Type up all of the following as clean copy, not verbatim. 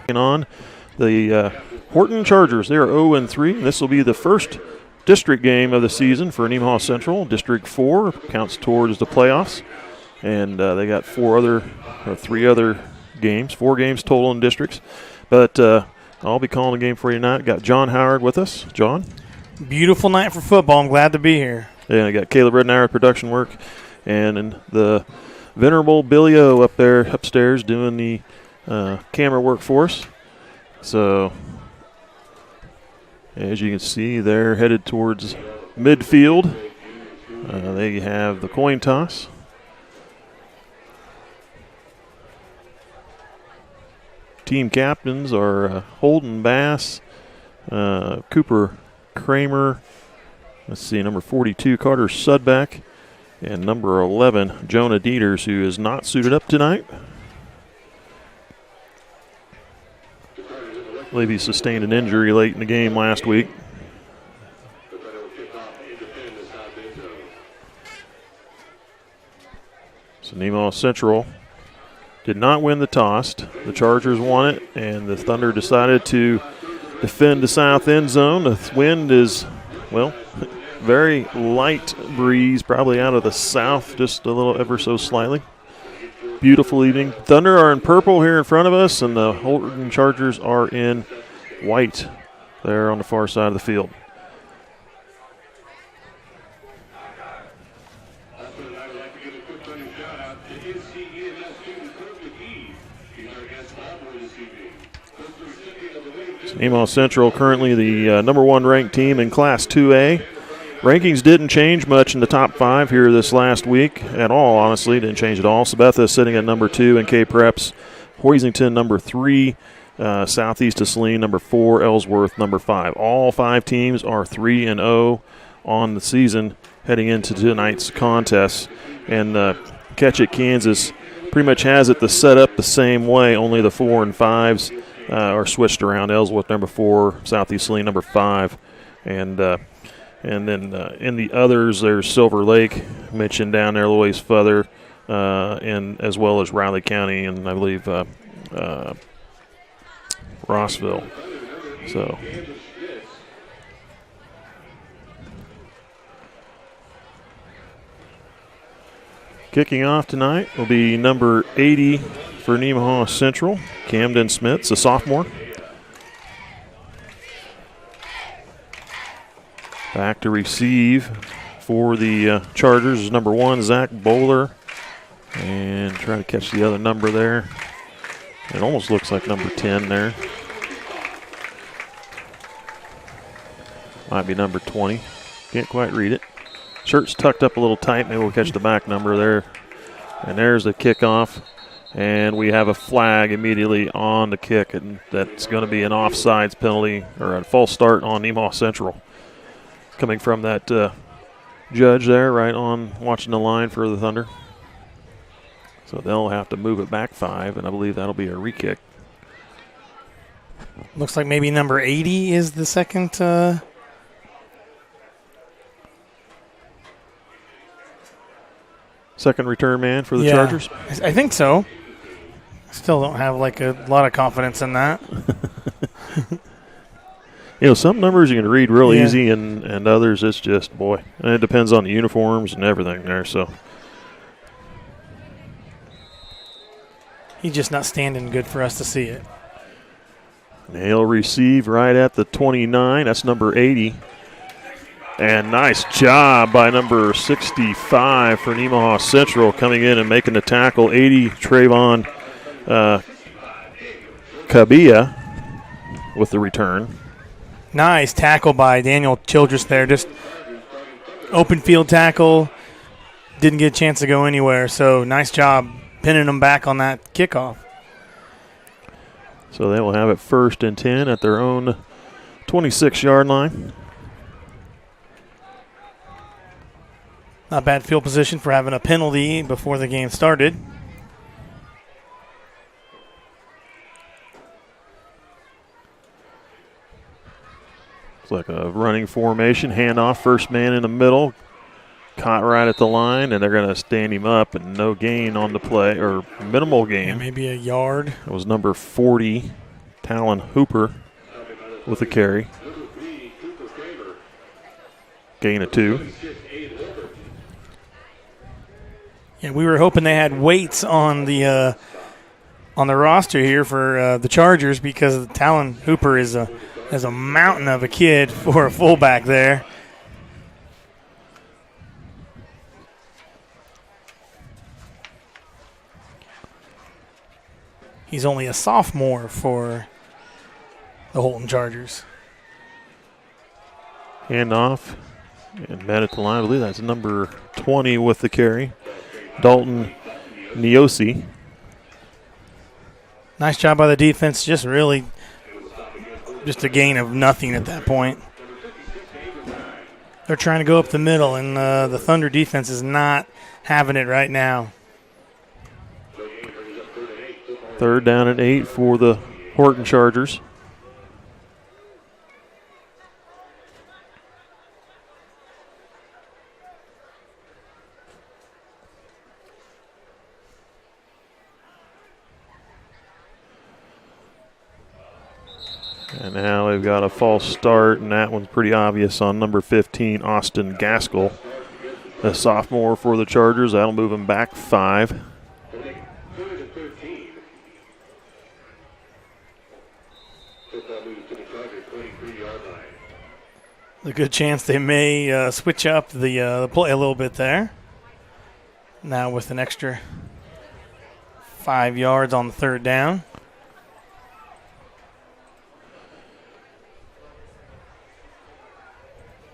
On the Horton Chargers. They are 0-3. This will be the first district game of the season for Nemaha Central. District 4 counts towards the playoffs. And they got four other games, 4 games total in districts. But I'll be calling a game for you tonight. Got John Howard with us. John? Beautiful night for football. I'm glad to be here. Yeah, I got Caleb Reddenauer with production work. And the venerable Billy O up there upstairs doing the camera work for us. So, as you can see, they're headed towards midfield. They have the coin toss. Team captains are Holden Bass, Cooper Kramer, let's see, number 42, Carter Sudback, and number 11, Jonah Dieters, who is not suited up tonight. I believe he sustained an injury late in the game last week. So Nemaha Central did not win the toss. The Chargers won it, and the Thunder decided to defend the south end zone. The wind is, well, very light breeze, probably out of the south, just a little ever so slightly. Beautiful evening. Thunder are in purple here in front of us, and the Horton Chargers are in white there on the far side of the field. So Nemaha Central currently the number 1 ranked team in Class 2A. Rankings didn't change much in the top 5 here this last week at all, honestly. Didn't change at all. Sabetha sitting at number 2 in K-Preps. Hoisington number 3. Southeast of Saline number 4. Ellsworth number 5. All 5 teams are 3-0 on the season heading into tonight's contest. And Ketchick, Kansas pretty much has it set up the same way, only the 4 and 5s are switched around. Ellsworth number 4, Southeast Saline number 5. And then in the others, there's Silver Lake, mentioned down there a little ways further, and as well as Riley County and I believe Rossville. So kicking off tonight will be number 80 for Nemaha Central, Camden Smith's a sophomore. Back to receive for the Chargers is number 1, Zach Bowler. And try to catch the other number there. It almost looks like number 10 there. Might be number 20. Can't quite read it. Shirt's tucked up a little tight. Maybe we'll catch the back number there. And there's the kickoff. And we have a flag immediately on the kick. And that's going to be an offsides penalty or a false start on Nemaha Central. Coming from that judge there, right on watching the line for the Thunder. So they'll have to move it back 5, and I believe that'll be a re-kick. Looks like maybe number 80 is the second. Second return man for the Chargers? I think so. Still don't have like a lot of confidence in that. You know, some numbers you can read real easy, and others it's just, boy. And it depends on the uniforms and everything there, so. He's just not standing good for us to see it. And he'll receive right at the 29. That's number 80. And nice job by number 65 for Nemaha Central coming in and making the tackle. 80, Trayvon Cabilla with the return. Nice tackle by Daniel Childress there. Just open field tackle. Didn't get a chance to go anywhere. So nice job pinning them back on that kickoff. So they will have it 1st and 10 at their own 26-yard line. Not bad field position for having a penalty before the game started. It's like a running formation, handoff, first man in the middle. caught right at the line, and they're going to stand him up, and no gain on the play, or minimal gain. Yeah, maybe a yard. It was number 40, Talon Hooper, with a carry. Gain of 2. Yeah, we were hoping they had weights on the roster here for the Chargers, because Talon Hooper is a mountain of a kid for a fullback there. He's only a sophomore for the Horton Chargers. Handoff and met at the line. I believe that's number 20 with the carry. Dalton Niosi. Nice job by the defense. Just a gain of nothing at that point. They're trying to go up the middle, and the Thunder defense is not having it right now. 3rd down and 8 for the Horton Chargers. And now they've got a false start, and that one's pretty obvious on number 15, Austin Gaskell, a sophomore for the Chargers. That'll move him back 5. A good chance they may switch up the play a little bit there. Now with an extra 5 yards on the 3rd down.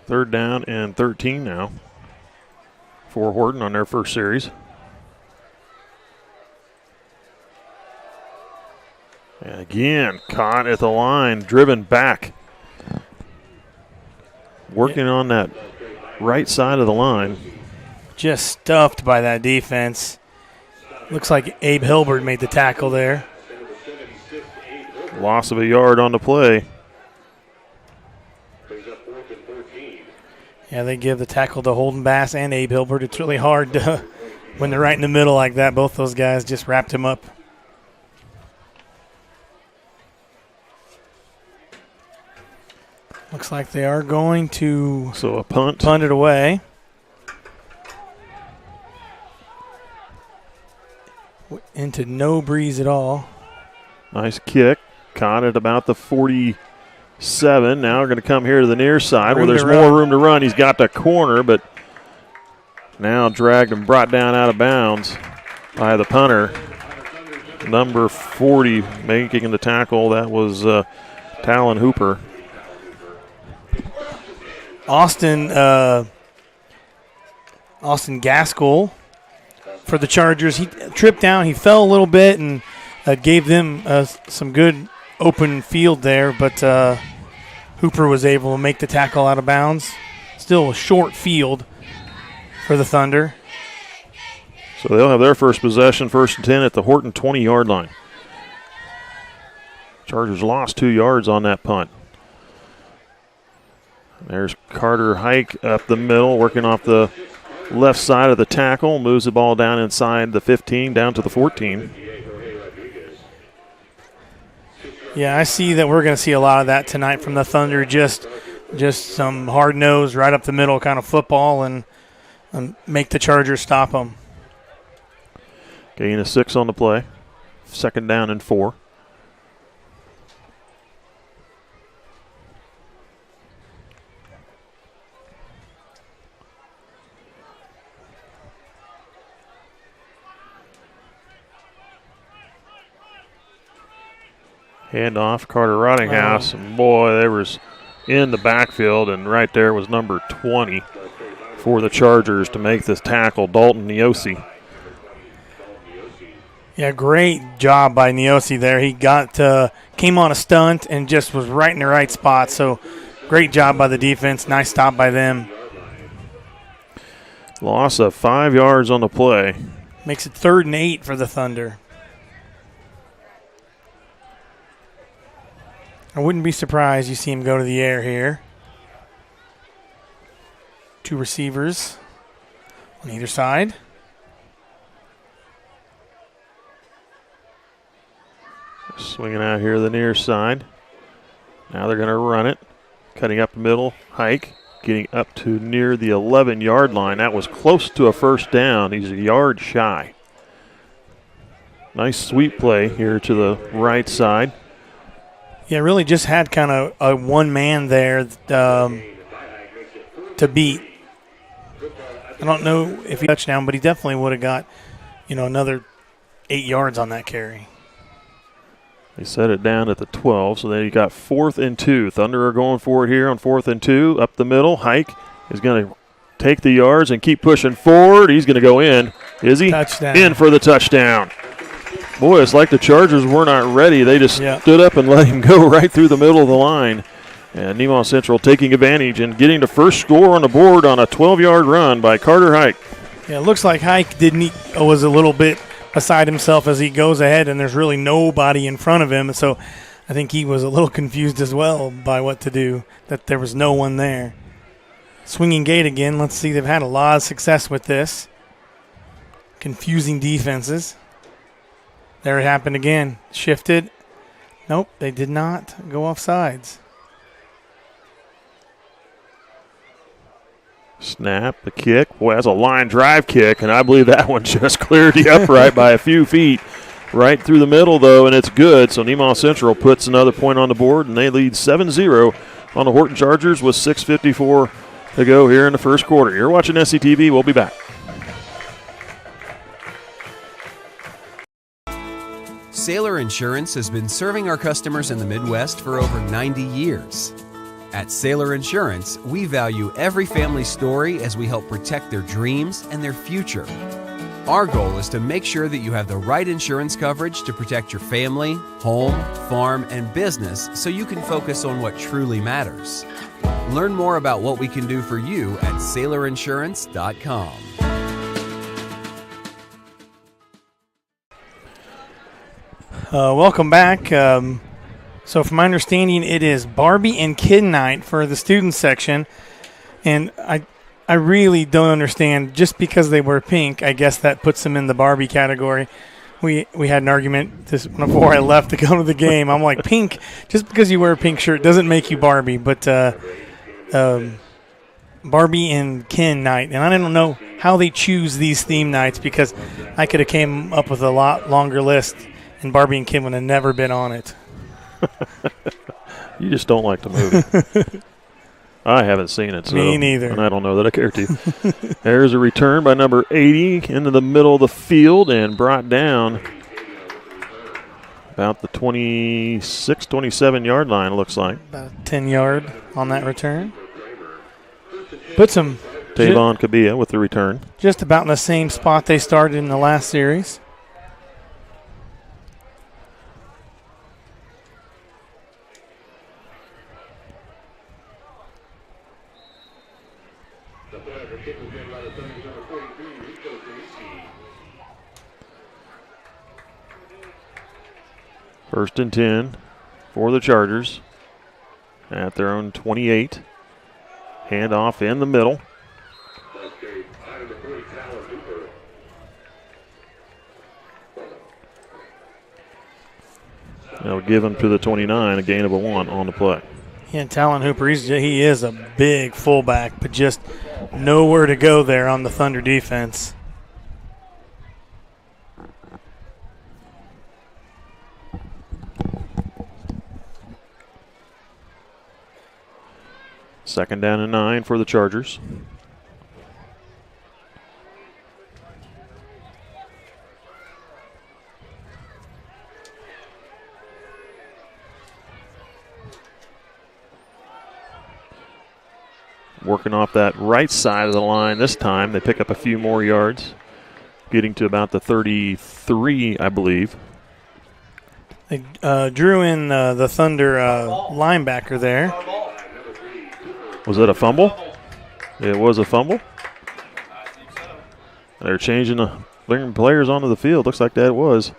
Third down and 13 now for Horton on their first series. And again, caught at the line, driven back. Working on that right side of the line. Just stuffed by that defense. Looks like Abe Hilbert made the tackle there. Loss of a yard on the play. Yeah, they give the tackle to Holden Bass and Abe Hilbert. It's really hard to, when they're right in the middle like that. Both those guys just wrapped him up. Looks like they are going to a punt it away. Into no breeze at all. Nice kick. Caught at about the 47. Now we're going to come here to the near side where there's more room to run. He's got the corner, but now dragged and brought down out of bounds by the punter. Number 40 making the tackle. That was Talon Hooper. Austin Gaskell for the Chargers. He tripped down. He fell a little bit and gave them some good open field there, but Hooper was able to make the tackle out of bounds. Still a short field for the Thunder. So they'll have their first possession, 1st and 10 at the Horton 20-yard line. Chargers lost 2 yards on that punt. There's Carter Hike up the middle, working off the left side of the tackle, moves the ball down inside the 15, down to the 14. Yeah, I see that we're going to see a lot of that tonight from the Thunder, just some hard-nosed, right up the middle kind of football and make the Chargers stop them. Gain of 6 on the play, 2nd down and 4. Handoff, Carter Rottinghouse, and boy, they was in the backfield, and right there was number 20 for the Chargers to make this tackle, Dalton Niosi. Yeah, great job by Niosi there. He came on a stunt and just was right in the right spot, so great job by the defense. Nice stop by them. Loss of 5 yards on the play. Makes it 3rd and 8 for the Thunder. I wouldn't be surprised you see him go to the air here. 2 receivers. on either side. Swinging out here to the near side. Now they're going to run it. Cutting up the middle. Hike. Getting up to near the 11-yard line. That was close to a first down. He's a yard shy. Nice sweep play here to the right side. Yeah, really just had kind of a one-man there to beat. I don't know if he touchdown, but he definitely would have got, another 8 yards on that carry. They set it down at the 12, so then you got 4th and 2. Thunder are going for it here on 4th and 2. Up the middle, Hike is going to take the yards and keep pushing forward. He's going to go in. Is he? Touchdown. In for the touchdown. Boy, it's like the Chargers were not ready. They just stood up and let him go right through the middle of the line. And Nemaha Central taking advantage and getting the first score on the board on a 12-yard run by Carter Hike. Yeah, it looks like Hike was a little bit beside himself as he goes ahead, and there's really nobody in front of him. So I think he was a little confused as well by what to do, that there was no one there. Swinging gate again. Let's see. They've had a lot of success with this. Confusing defenses. There it happened again. Shifted. Nope, they did not go off sides. Snap, the kick. Boy, that's a line drive kick, and I believe that one just cleared the upright by a few feet. Right through the middle, though, and it's good. So Nemaha Central puts another point on the board, and they lead 7-0 on the Horton Chargers with 6:54 to go here in the first quarter. You're watching SCTV. We'll be back. Sailor Insurance has been serving our customers in the Midwest for over 90 years. At Sailor Insurance, we value every family story as we help protect their dreams and their future. Our goal is to make sure that you have the right insurance coverage to protect your family, home, farm, and business so you can focus on what truly matters. Learn more about what we can do for you at SailorInsurance.com. Welcome back. So from my understanding, it is Barbie and Kid Night for the student section. And I really don't understand. Just because they wear pink, I guess that puts them in the Barbie category. We had an argument before I left to go to the game. I'm like, pink, just because you wear a pink shirt doesn't make you Barbie. But Barbie and Ken Night. And I don't know how they choose these theme nights, because I could have came up with a lot longer list, and Barbie and Ken would have never been on it. You just don't like the movie. I haven't seen it. So, me neither. And I don't know that I care to. There's a return by number 80 into the middle of the field and brought down about the 26, 27-yard line, it looks like. About 10-yard on that return. Puts them Tavon Kabia with the return. Just about in the same spot they started in the last series. First and 10 for the Chargers at their own 28. Handoff in the middle. They'll give him to the 29, a gain of a 1 on the play. Yeah, Talon Hooper, he is a big fullback, but just nowhere to go there on the Thunder defense. Second down and 9 for the Chargers. Working off that right side of the line this time. They pick up a few more yards, getting to about the 33, I believe. They drew in the Thunder linebacker there. Was it a fumble? It was a fumble. They're bringing players onto the field. Looks like that was.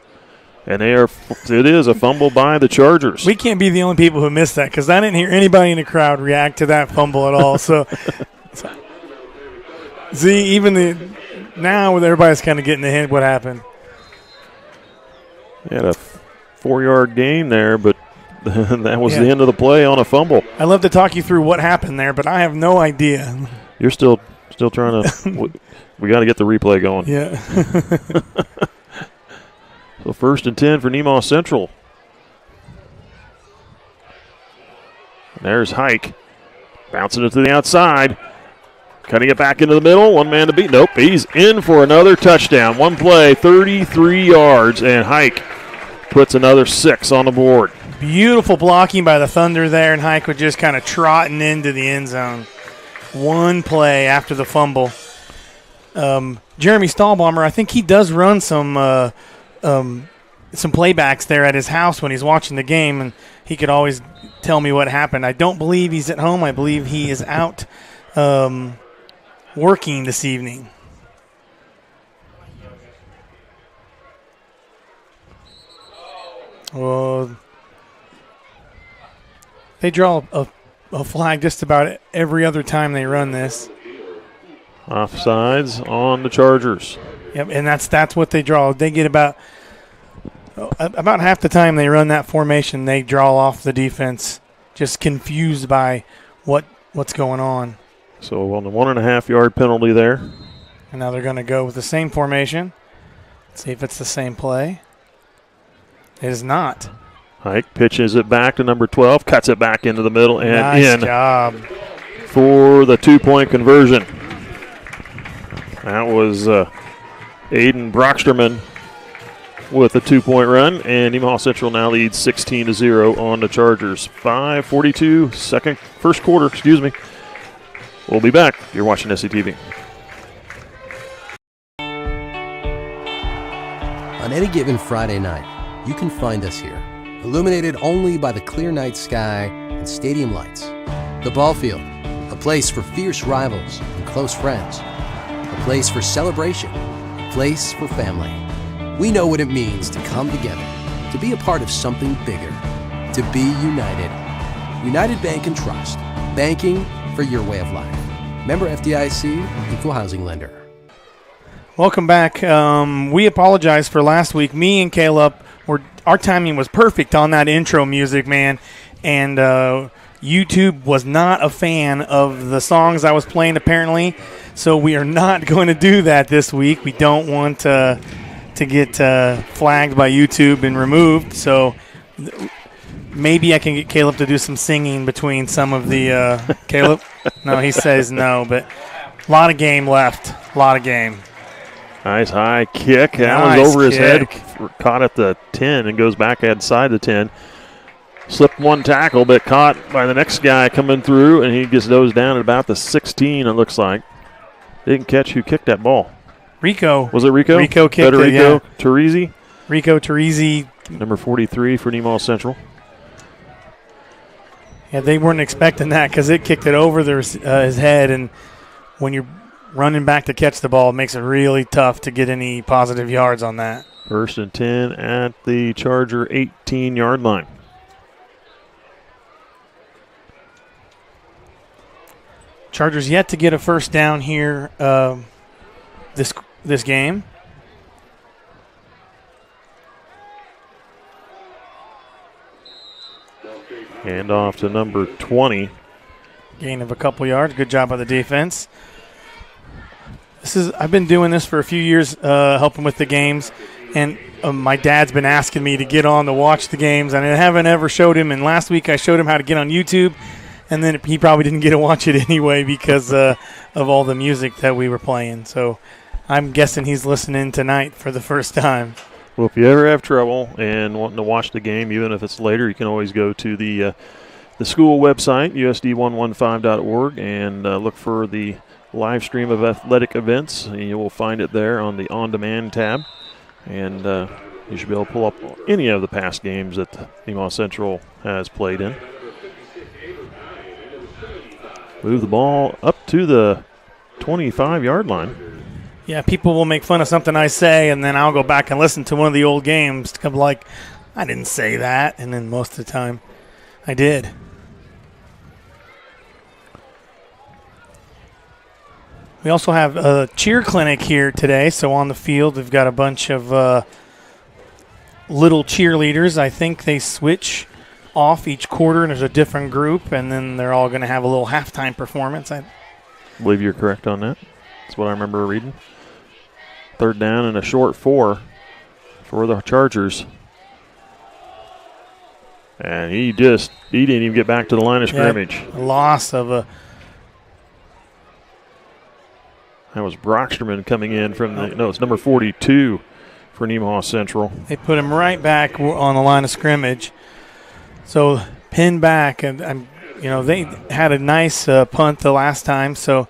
And it is a fumble by the Chargers. We can't be the only people who missed that, because I didn't hear anybody in the crowd react to that fumble at all. So see, even now everybody's kind of getting the hint what happened. They had a 4-yard gain there, but that was the end of the play on a fumble. I love to talk you through what happened there, but I have no idea. You're still trying to – we got to get the replay going. Yeah. So 1st and 10 for Nemaha Central. There's Hike. Bouncing it to the outside. Cutting it back into the middle. One man to beat. Nope, he's in for another touchdown. One play, 33 yards, and Hike puts another 6 on the board. Beautiful blocking by the Thunder there, and Hike was just kind of trotting into the end zone. One play after the fumble. Jeremy Stahlbaumer, I think he does run some playbacks there at his house when he's watching the game, and he could always tell me what happened. I don't believe he's at home. I believe he is out working this evening. Well, they draw a flag just about every other time they run this. Offsides on the Chargers. Yep, and that's what they draw. They get about half the time they run that formation, they draw off the defense, just confused by what's going on. So on the 1.5-yard penalty there. And now they're going to go with the same formation. Let's see if it's the same play. It is not. Hike pitches it back to number 12, cuts it back into the middle, and nice job for the 2-point conversion. That was Aiden Brocksterman with a 2-point run, and Nemaha Central now leads 16-0 on the Chargers. 5:42, first quarter. We'll be back. You're watching SCTV. On any given Friday night, you can find us here, illuminated only by the clear night sky and stadium lights. The ball field, a place for fierce rivals and close friends, a place for celebration, a place for family. We know what it means to come together, to be a part of something bigger, to be united. United Bank and Trust, banking for your way of life. Member FDIC, Equal Housing Lender. Welcome back. We apologize for last week. Me and Caleb, our timing was perfect on that intro music, man, and YouTube was not a fan of the songs I was playing, apparently, so we are not going to do that this week. We don't want to get flagged by YouTube and removed, so maybe I can get Caleb to do some singing between some of the Caleb? No, he says no, but a lot of game left. A lot of game. Nice high kick. That was over his head. Caught at the 10 and goes back inside the 10. Slipped one tackle, but caught by the next guy coming through, and he just goes down at about the 16, it looks like. Didn't catch who kicked that ball. Rico. Was it Rico? Rico kicked Federico it, yeah. Teresi. Rico Teresi. Number 43 for Nemaha Central. Yeah, they weren't expecting that because it kicked it over his head, and when you're running back to catch the ball, it makes it really tough to get any positive yards on that. 1st and 10 at the Charger 18-yard line. Chargers yet to get a first down here this game. Hand off to number 20. Gain of a couple yards. Good job by the defense. I've been doing this for a few years, helping with the games, and my dad's been asking me to get on to watch the games, and I haven't ever showed him. And last week I showed him how to get on YouTube, and then he probably didn't get to watch it anyway because of all the music that we were playing. So I'm guessing he's listening tonight for the first time. Well, if you ever have trouble and wanting to watch the game, even if it's later, you can always go to the school website, usd115.org, and look for the live stream of athletic events. And you will find it there on the on-demand tab. And you should be able to pull up any of the past games that Nemaha Central has played in. Move the ball up to the 25-yard line. Yeah, people will make fun of something I say, and then I'll go back and listen to one of the old games to come like, I didn't say that, and then most of the time I did. We also have a cheer clinic here today. So on the field, we've got a bunch of little cheerleaders. I think they switch off each quarter, and there's a different group, and then they're all going to have a little halftime performance. I believe you're correct on that. That's what I remember reading. 3rd down and a short 4 for the Chargers. And he didn't even get back to the line of scrimmage. A loss of a. That was Brocksterman coming in from it's number 42 for Nemaha Central. They put him right back on the line of scrimmage. So pinned back, and they had a nice punt the last time. So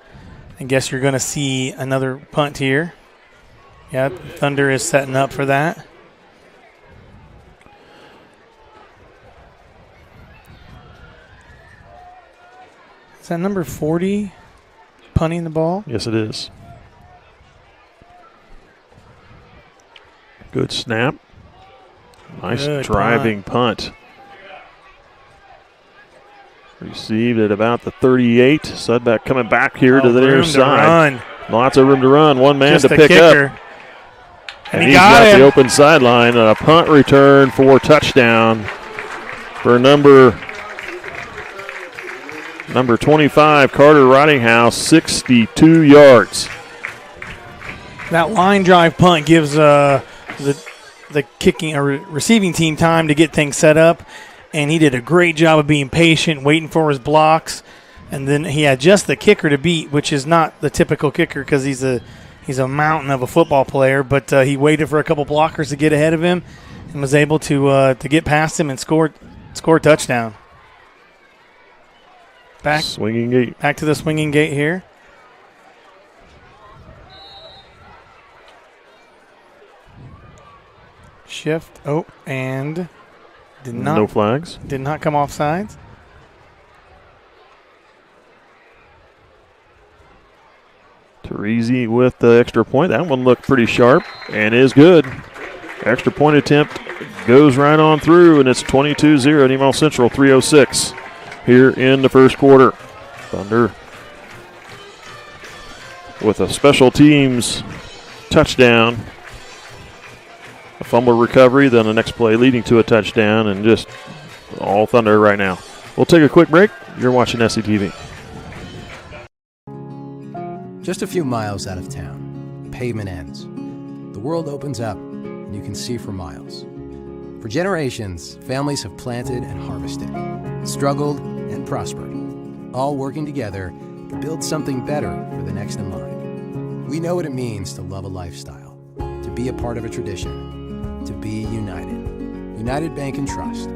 I guess you're going to see another punt here. Yeah, Thunder is setting up for that. Is that number 40 punting the ball? Yes, it is. Good snap. Nice Good driving punt. Received at about the 38. Sudbeck coming back here to the near side. Lots of room to run. One man Just to pick kicker. up. And he he's got the open sideline. A punt return for touchdown for number 25, Carter Ridinghouse, 62 yards. That line drive punt gives the kicking or receiving team time to get things set up, and he did a great job of being patient, waiting for his blocks, and then he had just the kicker to beat, which is not the typical kicker because he's a mountain of a football player, but he waited for a couple blockers to get ahead of him and was able to get past him and score a touchdown. Swinging gate. Back to the swinging gate here. Shift. Oh, and no flags. Did not come off sides. Teresi with the extra point. That one looked pretty sharp and is good. Extra point attempt goes right on through, and it's 22-0. Nemaha Central, 3:06 here in the first quarter. Thunder with a special teams touchdown. A fumble recovery, then the next play leading to a touchdown, and just all Thunder right now. We'll take a quick break. You're watching SCTV. Just a few miles out of town, the pavement ends. The world opens up, and you can see for miles. For generations, families have planted and harvested, struggled and prospered, all working together to build something better for the next in line. We know what it means to love a lifestyle, to be a part of a tradition, to be united. United Bank and Trust.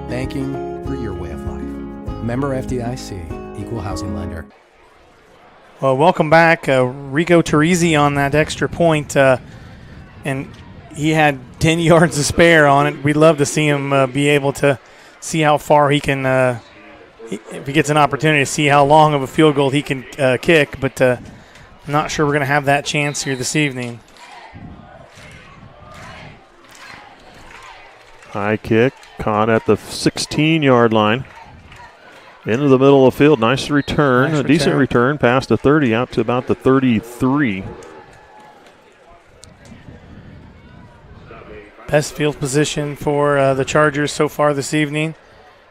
Banking for your way of life. Member FDIC, Equal Housing Lender. Well, welcome back. Rico Teresi on that extra point, and he had 10 yards to spare on it. We'd love to see him be able to see how far he can, if he gets an opportunity to see how long of a field goal he can kick, but I'm not sure we're going to have that chance here this evening. High kick, caught at the 16-yard line. Into the middle of the field. Nice return. A decent return past the 30 out to about the 33. Best field position for the Chargers so far this evening,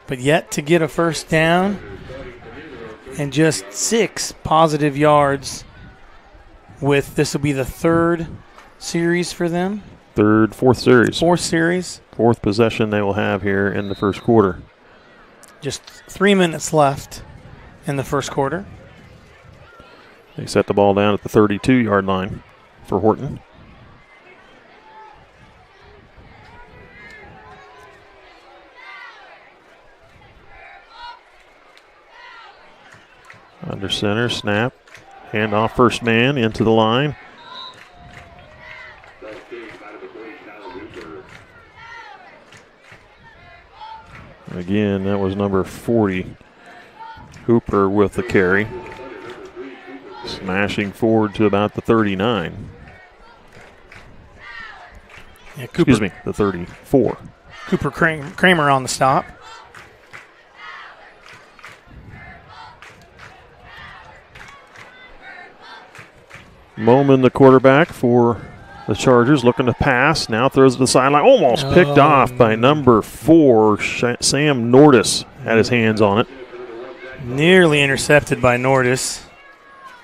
but yet to get a first down and just 6 positive yards. This will be the third series for them. Fourth series. Fourth series. Fourth possession they will have here in the first quarter. Just 3 minutes left in the first quarter. They set the ball down at the 32-yard line for Horton. Under center, snap, hand off first man into the line. Again, that was number 40, Hooper with the carry. Smashing forward to about the 39. Yeah, Excuse me, the 34. Cooper Kramer on the stop. Moman, the quarterback for the Chargers, looking to pass. Now throws to the sideline. Almost picked off by number 4, Sam Nordis. Had his hands on it. Nearly intercepted by Nordis.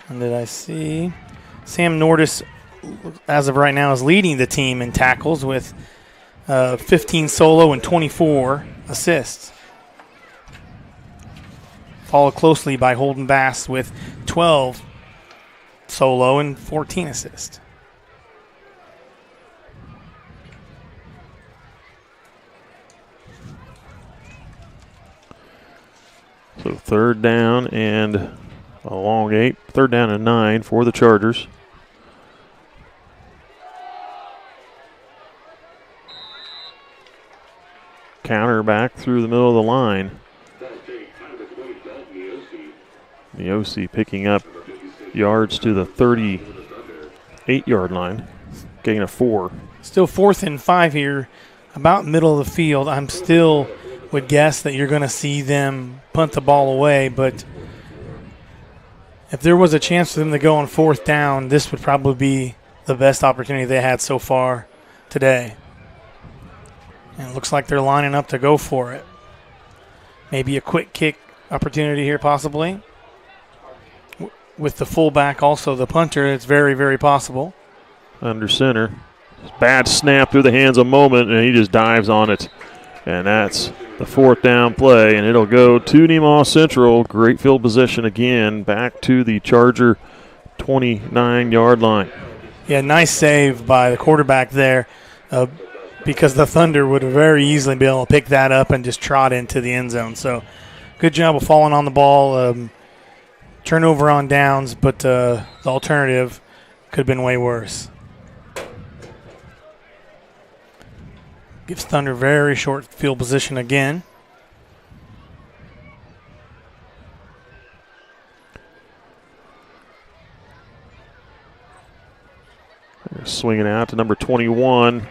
And did I see? Sam Nordis, as of right now, is leading the team in tackles with 15 solo and 24 assists. Followed closely by Holden Bass with 12 solo and 14 assists. So 3rd down and a long 8. 3rd down and 9 for the Chargers. Counter back through the middle of the line. The OC picking up yards to the 38-yard line. Gain of 4. Still 4th and 5 here, about middle of the field. I'm still would guess that you're going to see them punt the ball away, but if there was a chance for them to go on 4th down, this would probably be the best opportunity they had so far today. And it looks like they're lining up to go for it. Maybe a quick kick opportunity here possibly. With the fullback also the punter, it's very, very possible. Under center. Bad snap through the hands of Moment, and he just dives on it. And that's the 4th down play, and it'll go to Nemaha Central. Great field position again, back to the Charger 29-yard line. Yeah, nice save by the quarterback there because the Thunder would very easily be able to pick that up and just trot into the end zone. So good job of falling on the ball. Turnover on downs, but the alternative could have been way worse. Gives Thunder very short field position again. They're swinging out to number 21,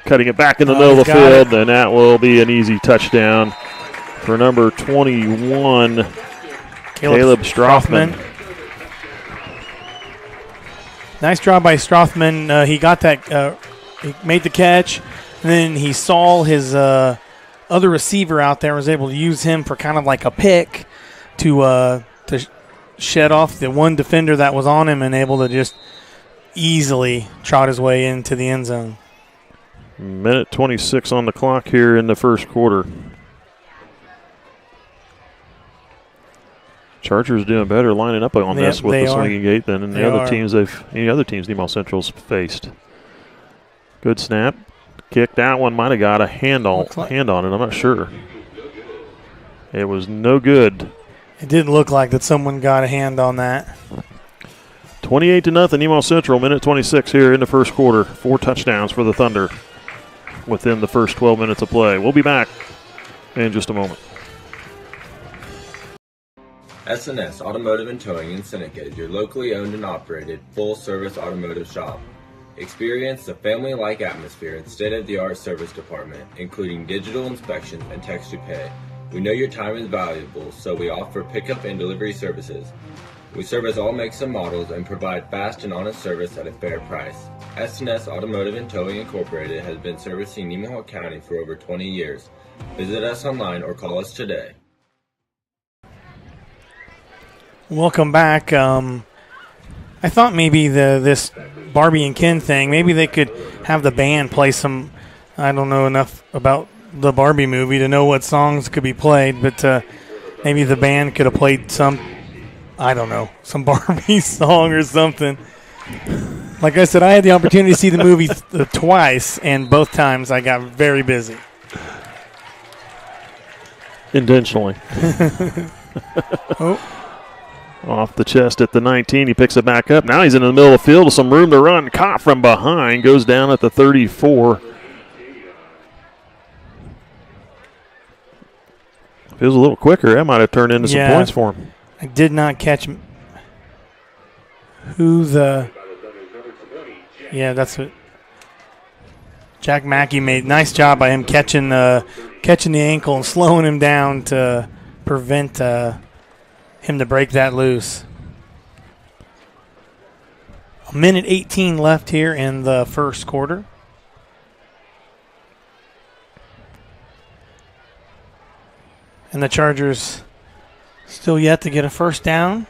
cutting it back in the middle of the field, and that will be an easy touchdown for number 21, Caleb Strothman. Nice job by Strothman. He got that. He made the catch. And then he saw his other receiver out there, was able to use him for kind of like a pick to shed off the one defender that was on him and able to just easily trot his way into the end zone. Minute 26 on the clock here in the first quarter. Chargers doing better lining up on this with the swinging gate than any other teams Nemaha Central's faced. Good snap. Kick. That one might have got a hand on it. I'm not sure. It was no good. It didn't look like that someone got a hand on that. 28-0 Nemaha Central. Minute 26 here in the first quarter. 4 touchdowns for the Thunder within the first 12 minutes of play. We'll be back in just a moment. S&S Automotive and Towing in Seneca is your locally owned and operated full-service automotive shop. Experience the family-like atmosphere and state-of-the-art service department, including digital inspections and text-to-pay. We know your time is valuable, so we offer pickup and delivery services. We service all makes and models and provide fast and honest service at a fair price. S&S Automotive and Towing Incorporated has been servicing Nemaha County for over 20 years. Visit us online or call us today. Welcome back. I thought maybe this Barbie and Ken thing, maybe they could have the band play some, I don't know enough about the Barbie movie to know what songs could be played, but maybe the band could have played some, I don't know, some Barbie song or something. Like I said, I had the opportunity to see the movie twice, and both times I got very busy. Intentionally. Oh. Off the chest at the 19. He picks it back up. Now he's in the middle of the field with some room to run. Caught from behind. Goes down at the 34. If it was a little quicker, that might have turned into some points for him. I did not catch who the... Yeah, that's what... Jack Mackey made. Nice job by him catching the ankle and slowing him down to prevent... him to break that loose. A minute 18 left here in the first quarter. And the Chargers still yet to get a first down.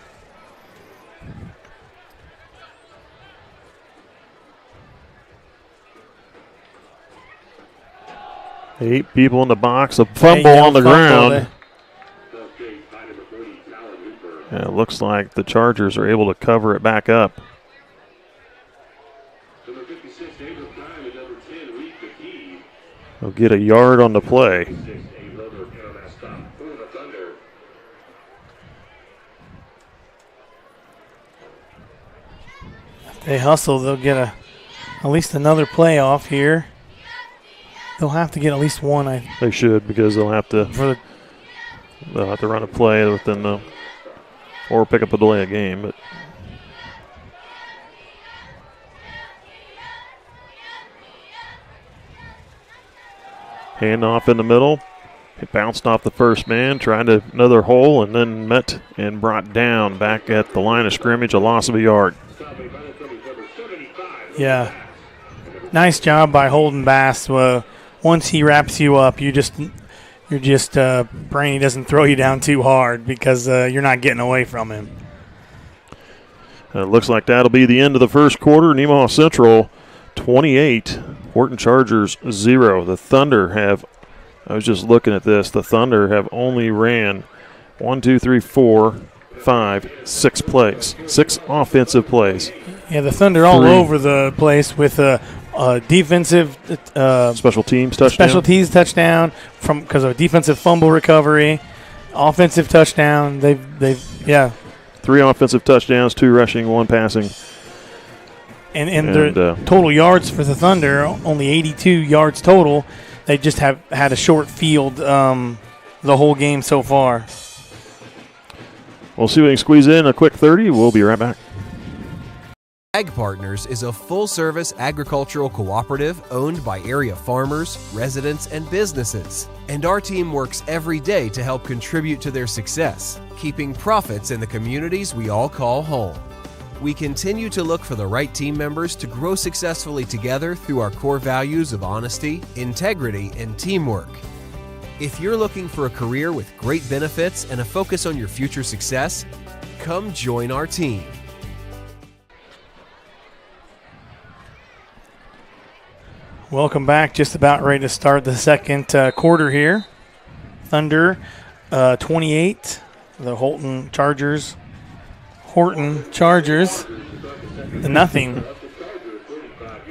Eight people in the box, a fumble on the ground. And it looks like the Chargers are able to cover it back up. They'll get a yard on the play. If they hustle, they'll get at least another play off here. They'll have to get at least one. They should, because they'll have to run a play within the, or pick up a delay of game. But handoff in the middle. It bounced off the first man, tried another hole, and then met and brought down back at the line of scrimmage, a loss of a yard. Yeah. Nice job by Holden Bass. Once he wraps you up, you're just praying he doesn't throw you down too hard, because you're not getting away from him. It looks like that'll be the end of the first quarter. Nemaha Central 28, Horton Chargers 0. The Thunder have, I was just looking at this, the Thunder have only ran 6 plays, 6 offensive plays. Yeah, the Thunder all over the place with defensive special teams touchdown because of a defensive fumble recovery, offensive touchdown. They've 3 offensive touchdowns, 2 rushing, 1 passing. And the total yards for the Thunder, only 82 yards total. They just have had a short field the whole game so far. We'll see if we can squeeze in a quick 30. We'll be right back. Ag Partners is a full-service agricultural cooperative owned by area farmers, residents, and businesses. And our team works every day to help contribute to their success, keeping profits in the communities we all call home. We continue to look for the right team members to grow successfully together through our core values of honesty, integrity, and teamwork. If you're looking for a career with great benefits and a focus on your future success, come join our team. Welcome back. Just about ready to start the second quarter here. Thunder 28, the Horton Chargers, nothing.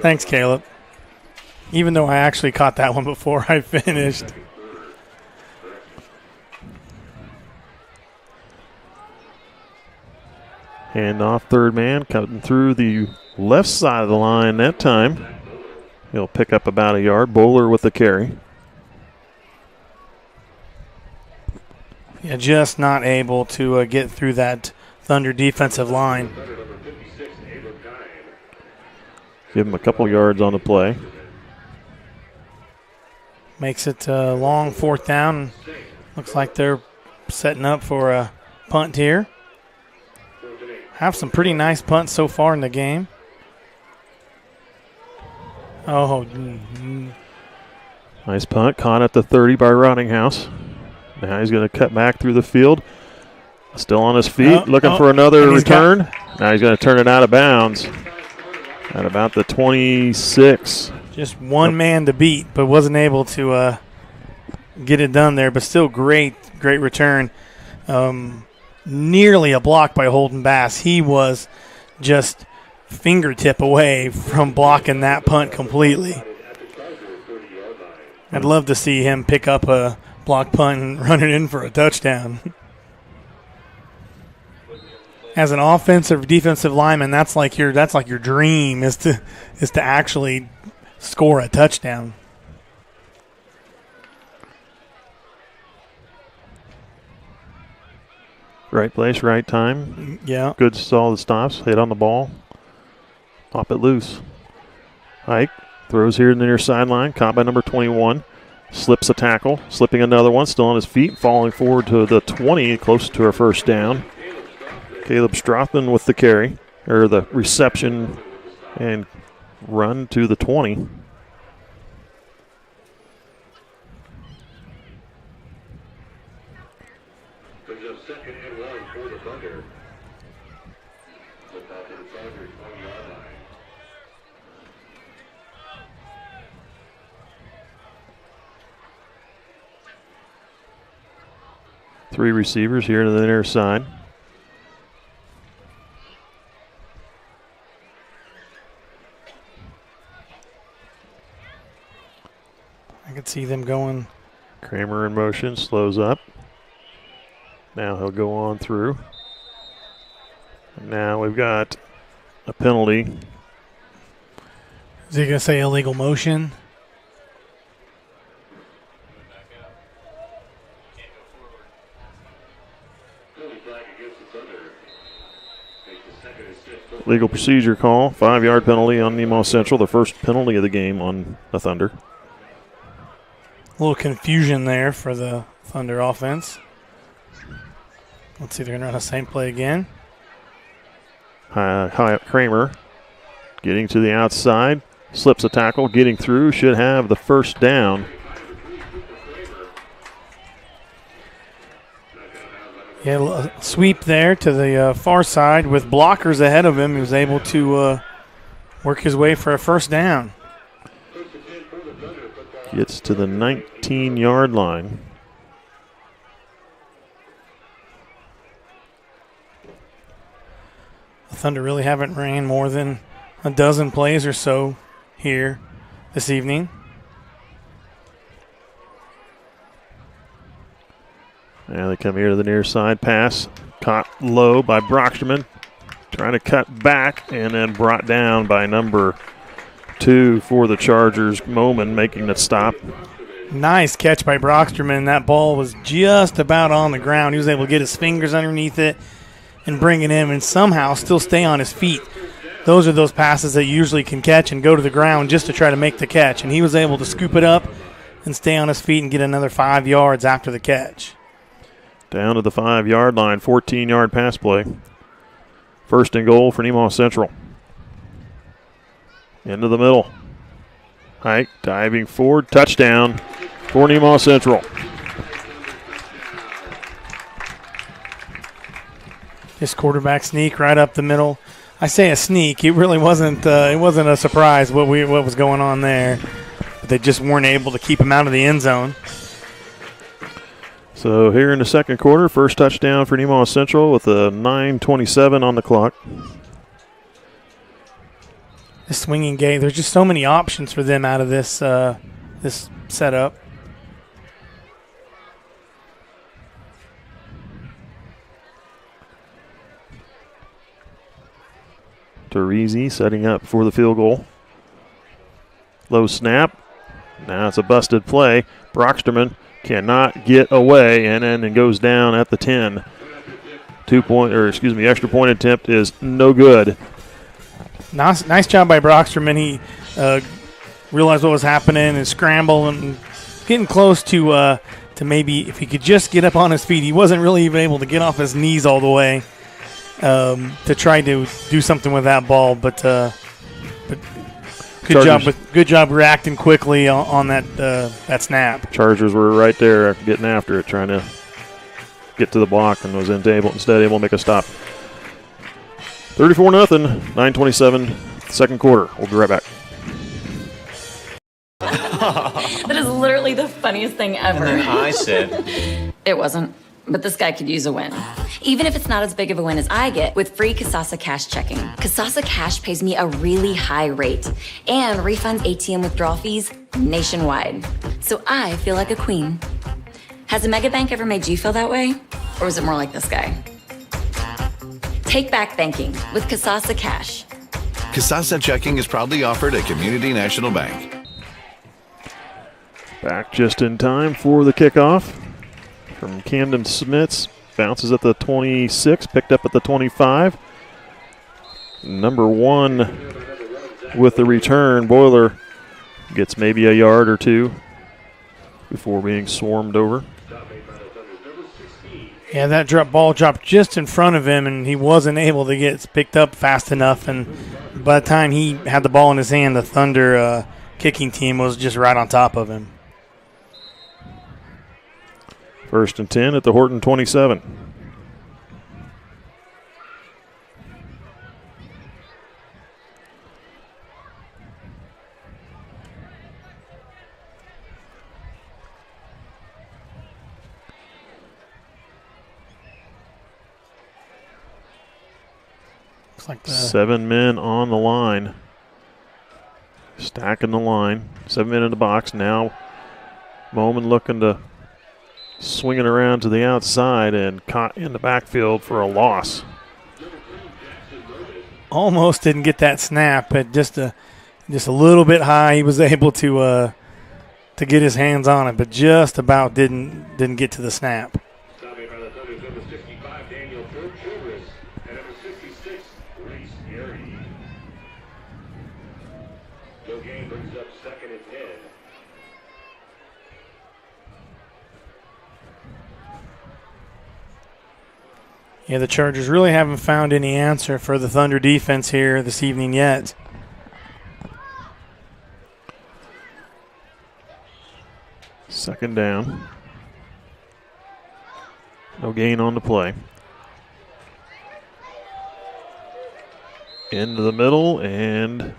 Thanks, Caleb. Even though I actually caught that one before I finished. Handoff, third man, cutting through the left side of the line that time. He'll pick up about a yard. Bowler with the carry. Yeah, just not able to get through that Thunder defensive line. Give him a couple yards on the play. Makes it a long 4th down. Looks like they're setting up for a punt here. Have some pretty nice punts so far in the game. Oh. Nice punt. Caught at the 30 by Rottinghouse. Now he's going to cut back through the field. Still on his feet, looking for another return. Now he's going to turn it out of bounds at about the 26. Just one man to beat, but wasn't able to get it done there. But still great return. Nearly a block by Holden Bass. He was just fingertip away from blocking that punt completely. I'd love to see him pick up a block punt and run it in for a touchdown. As an offensive defensive lineman, that's like your dream is to actually score a touchdown. Right place, right time. Yeah. Good solid stops. Hit on the ball. Pop it loose. Ike throws here in the near sideline. Caught by number 21. Slips a tackle. Slipping another one. Still on his feet. Falling forward to the 20. Close to our first down. Caleb Strothman with the carry. or the reception and run to the 20. Second and 1 for the Thunder. The top of the Thunder, 20-yard line. Three receivers here to the near side. I could see them going. Kramer in motion, slows up. Now he'll go on through. And now we've got a penalty. Is he going to say illegal motion? Legal procedure call, 5-yard penalty on Nemaha Central, the first penalty of the game on the Thunder. A little confusion there for the Thunder offense. Let's see if they're going to run the same play again. Kramer getting to the outside, slips a tackle, getting through, should have the first down. Yeah, a sweep there to the far side with blockers ahead of him. He was able to work his way for a first down. Gets to the 19-yard line. The Thunder really haven't ran more than a dozen plays or so here this evening. Now they come here to the near side pass. Caught low by Brocksterman. Trying to cut back and then brought down by number 2 for the Chargers. Moman making the stop. Nice catch by Brocksterman. That ball was just about on the ground. He was able to get his fingers underneath it and bring it in and somehow still stay on his feet. Those are those passes that you usually can catch and go to the ground just to try to make the catch. And he was able to scoop it up and stay on his feet and get another 5 yards after the catch. Down to the 5-yard line, 14-yard pass play. First and goal for Nemaha Central. Into the middle. Hike, diving forward, touchdown for Nemaha Central. His quarterback sneak right up the middle. I say a sneak. It really wasn't. It wasn't a surprise what was going on there. But they just weren't able to keep him out of the end zone. So here in the second quarter, first touchdown for Nemaha Central with a 9:27 on the clock. The swinging game. There's just so many options for them out of this this setup. Terezi setting up for the field goal. Low snap. Now it's a busted play. Brocksterman cannot get away and then goes down at the 10. Extra point attempt is no good. Nice job by Brocksterman. He realized what was happening and scrambled and getting close to maybe if he could just get up on his feet. He wasn't really even able to get off his knees all the way to try to do something with that ball. But good job reacting quickly on that snap. Chargers were right there getting after it, trying to get to the block, and was instead able to make a stop. 34-0, 9:27, second quarter. We'll be right back. That is literally the funniest thing ever. And then I said, It wasn't. But this guy could use a win. Even if it's not as big of a win as I get with free Kasasa Cash checking. Kasasa Cash pays me a really high rate and refunds ATM withdrawal fees nationwide. So I feel like a queen. Has a mega bank ever made you feel that way? Or is it more like this guy? Take back banking with Kasasa Cash. Kasasa checking is proudly offered at Community National Bank. Back just in time for the kickoff from Camden Smits. Bounces at the 26, picked up at the 25. Number 1 with the return. Boiler gets maybe a yard or two before being swarmed over. Yeah, that ball dropped just in front of him, and he wasn't able to get picked up fast enough. And by the time he had the ball in his hand, the Thunder kicking team was just right on top of him. 1st and 10 at the Horton 27. Like 7 men on the line. Stacking the line. 7 men in the box. Now Moman looking to swing it around to the outside and caught in the backfield for a loss. Almost didn't get that snap, but just a little bit high. He was able to get his hands on it, but just about didn't get to the snap. Yeah, the Chargers really haven't found any answer for the Thunder defense here this evening yet. Second down. No gain on the play. Into the middle, and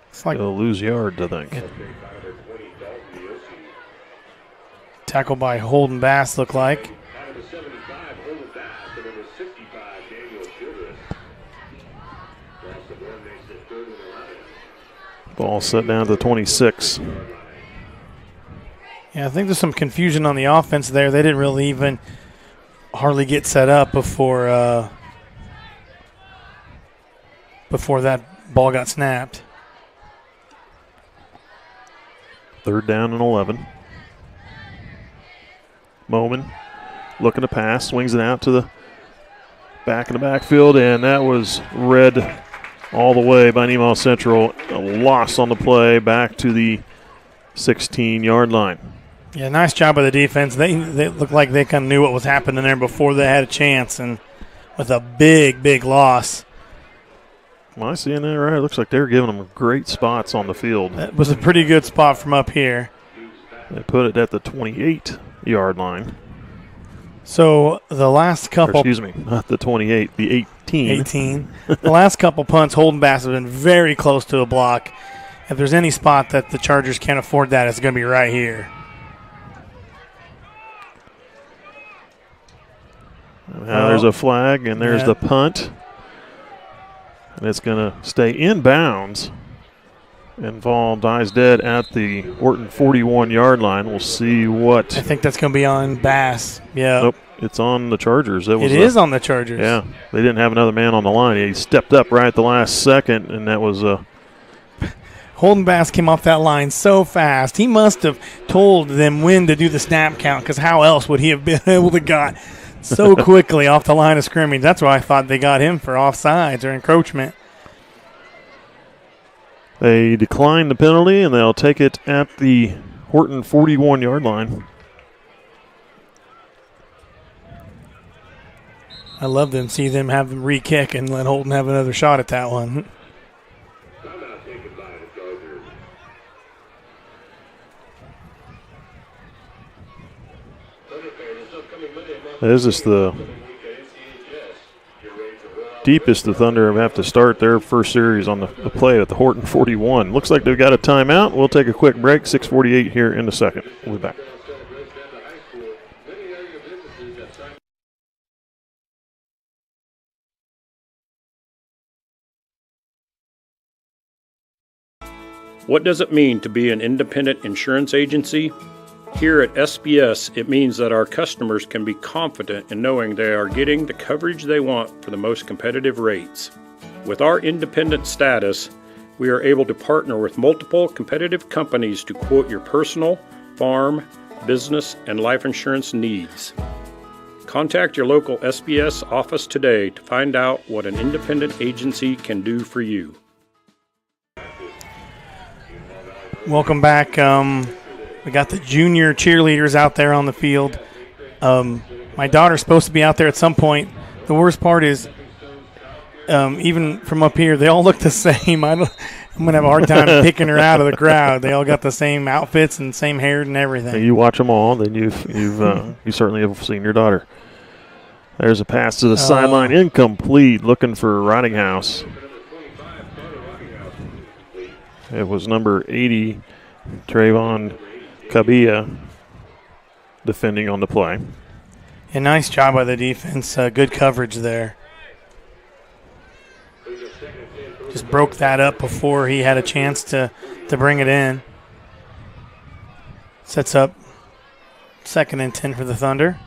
it's like they'll lose yards, I think. Tackle by Holden Bass, looked like. Ball set down to the 26. Yeah, I think there's some confusion on the offense there. They didn't really even hardly get set up before that ball got snapped. 3rd down and 11. Moman looking to pass, swings it out to the back in the backfield, and that was read all the way by Nemaha Central. A loss on the play back to the 16-yard line. Yeah, nice job by the defense. They looked like they kind of knew what was happening there before they had a chance, and with a big loss. Am I seeing that right? It looks like they're giving them great spots on the field. That was a pretty good spot from up here. They put it at the 28-yard line. So the last couple... Or excuse me, not the 28, the 18. The last couple punts, Holden Bass has been very close to a block. If there's any spot that the Chargers can't afford that, it's going to be right here. Now there's a flag, and there's the punt. And it's going to stay in bounds and fall, dies dead at the Horton 41-yard line. We'll see what. I think that's going to be on Bass. Yeah. Nope, it's on the Chargers. It is on the Chargers. Yeah, they didn't have another man on the line. He stepped up right at the last second, and that was Holden Bass came off that line so fast. He must have told them when to do the snap count, because how else would he have been able to got so quickly off the line of scrimmage? That's why I thought they got him for offsides or encroachment. They declined the penalty, and they'll take it at the Horton 41-yard line. I love them. See them have them re-kick and let Holton have another shot at that one. This is the deepest the Thunder have to start their first series on the play at the Horton 41. Looks like they've got a timeout. We'll take a quick break. 6:48 here in a second. We'll be back. What does it mean to be an independent insurance agency? Here at SBS, it means that our customers can be confident in knowing they are getting the coverage they want for the most competitive rates. With our independent status, we are able to partner with multiple competitive companies to quote your personal, farm, business, and life insurance needs. Contact your local SBS office today to find out what an independent agency can do for you. We got the junior cheerleaders out there on the field. My daughter's supposed to be out there at some point. The worst part is, even from up here, they all look the same. I'm going to have a hard time picking her out of the crowd. They all got the same outfits and same hair and everything. You watch them all, then you certainly have seen your daughter. There's a pass to the sideline, incomplete, looking for Ridinghouse. It was number 80, Trayvon Cabilla, defending on the play. A nice job by the defense. Good coverage there. Just broke that up before he had a chance to bring it in. Sets up 2nd and 10 for the Thunder.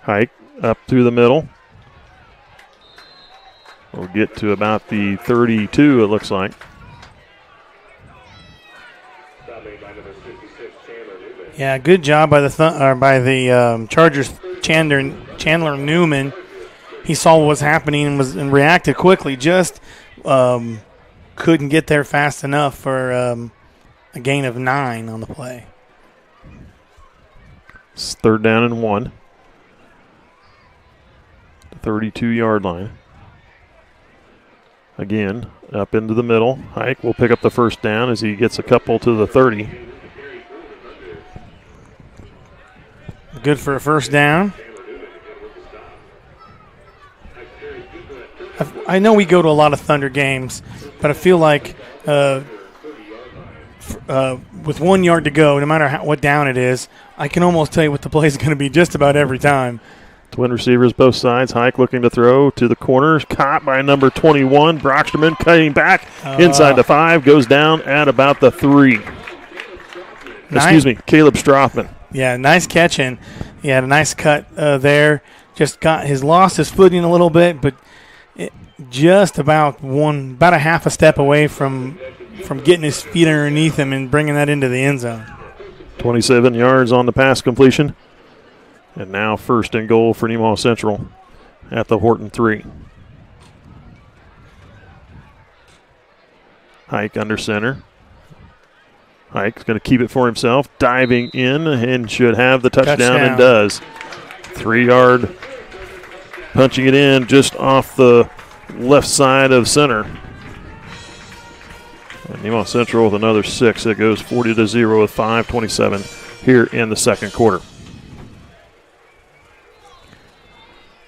Hike up through the middle. We'll get to about the 32, it looks like. Yeah, good job by the Chargers. Chandler Newman. He saw what was happening and reacted quickly. Just couldn't get there fast enough for a gain of 9 on the play. It's 3rd down and 1. 32-yard line. Again, up into the middle. Hike will pick up the first down as he gets a couple to the 30. Good for a first down. I know we go to a lot of Thunder games, but I feel like with 1 yard to go, no matter what down it is, I can almost tell you what the play is going to be just about every time. Twin receivers both sides. Hike looking to throw to the corners. Caught by number 21. Brocksterman cutting back inside the 5. Goes down at about the 3. Excuse me, Caleb Strothman. Yeah, nice catch, and he had a nice cut there. Just lost his footing a little bit, but just about a half a step away from getting his feet underneath him and bringing that into the end zone. 27 yards on the pass completion. And now 1st and goal for Nemaha Central at the Horton 3. Hike under center. Hike's going to keep it for himself, diving in, and should have the touchdown. And does. 3-yard, punching it in just off the left side of center. And Nemaha Central with another 6. It goes 40-0 with 5:27 here in the 2nd quarter.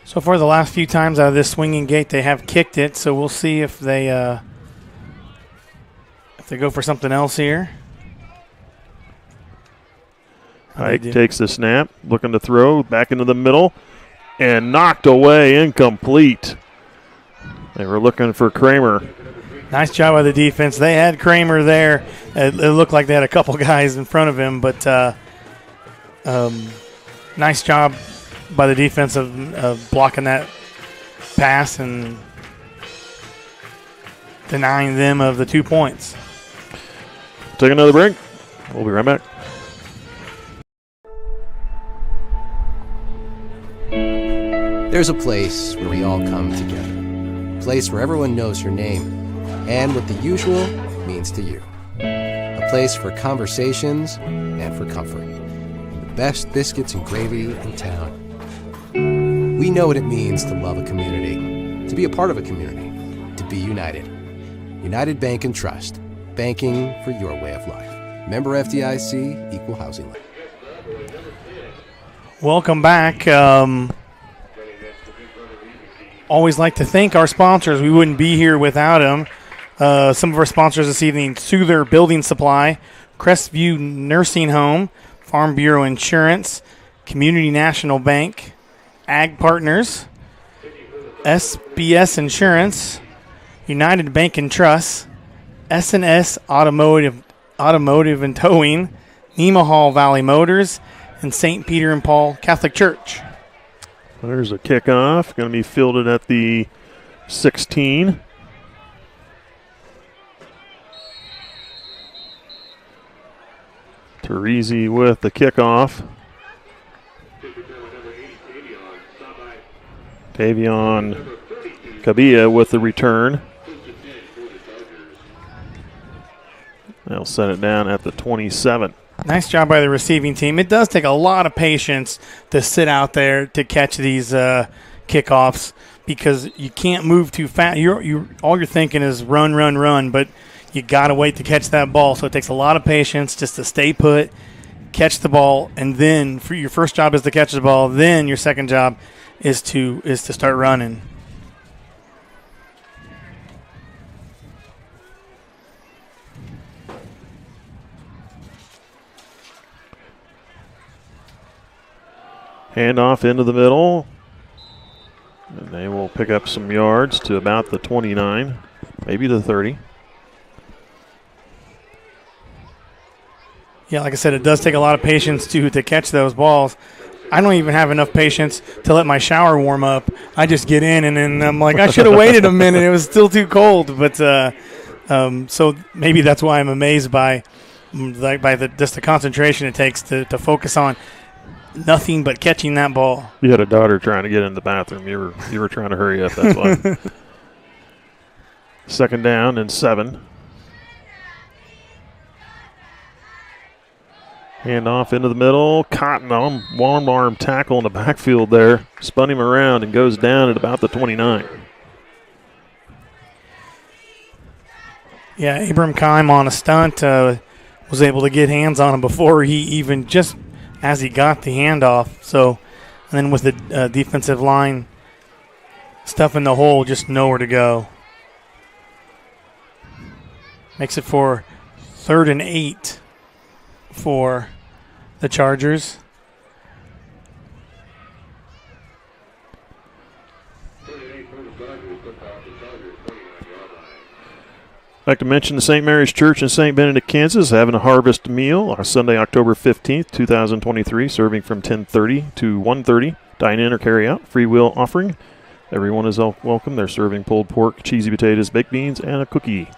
So far, the last few times out of this swinging gate, they have kicked it. So we'll see if they go for something else here. Hike takes the snap, looking to throw back into the middle, and knocked away, incomplete. They were looking for Kramer. Nice job by the defense. They had Kramer there. It looked like they had a couple guys in front of him, but nice job by the defense of blocking that pass and denying them of the 2 points. Take another break. We'll be right back. There's a place where we all come together. A place where everyone knows your name and what the usual means to you. A place for conversations and for comfort. The best biscuits and gravy in town. We know what it means to love a community, to be a part of a community, to be united. United Bank and Trust. Banking for your way of life. Member FDIC, Equal Housing Lender. Welcome back. Always like to thank our sponsors. We wouldn't be here without them. Some of our sponsors this evening: Souther Building Supply, Crestview Nursing Home, Farm Bureau Insurance, Community National Bank, Ag Partners, SBS Insurance, United Bank and Trust, S&S Automotive and Towing, Nemaha Valley Motors, and St. Peter and Paul Catholic Church. There's a kickoff. Going to be fielded at the 16. Teresi with the kickoff. Tavion Cabilla with the return. They'll set it down at the 27. Nice job by the receiving team. It does take a lot of patience to sit out there to catch these kickoffs because you can't move too fast. All you're thinking is run, run, run, but you got to wait to catch that ball. So it takes a lot of patience just to stay put, catch the ball, and then for your first job is to catch the ball. Then your second job is to start running. Handoff into the middle. And they will pick up some yards to about the 29, maybe the 30. Yeah, like I said, it does take a lot of patience to catch those balls. I don't even have enough patience to let my shower warm up. I just get in, and then I'm like, I should have waited a minute. It was still too cold. But so maybe that's why I'm amazed by just the concentration it takes to focus on nothing but catching that ball. You had a daughter trying to get in the bathroom. You were trying to hurry up. That's why. Second down and 7. Handoff into the middle. Cotton on one arm tackle in the backfield there. Spun him around and goes down at about the 29. Yeah, Abram Kime on a stunt was able to get hands on him before he even just as he got the handoff. So, and then with the defensive line stuff in the hole, just nowhere to go. Makes it for 3rd and 8 for the Chargers. I'd like to mention the St. Mary's Church in St. Benedict, Kansas, having a harvest meal on Sunday, October 15th, 2023, serving from 10:30 to 1:30. Dine in or carry out, free will offering. Everyone is welcome. They're serving pulled pork, cheesy potatoes, baked beans, and a cookie.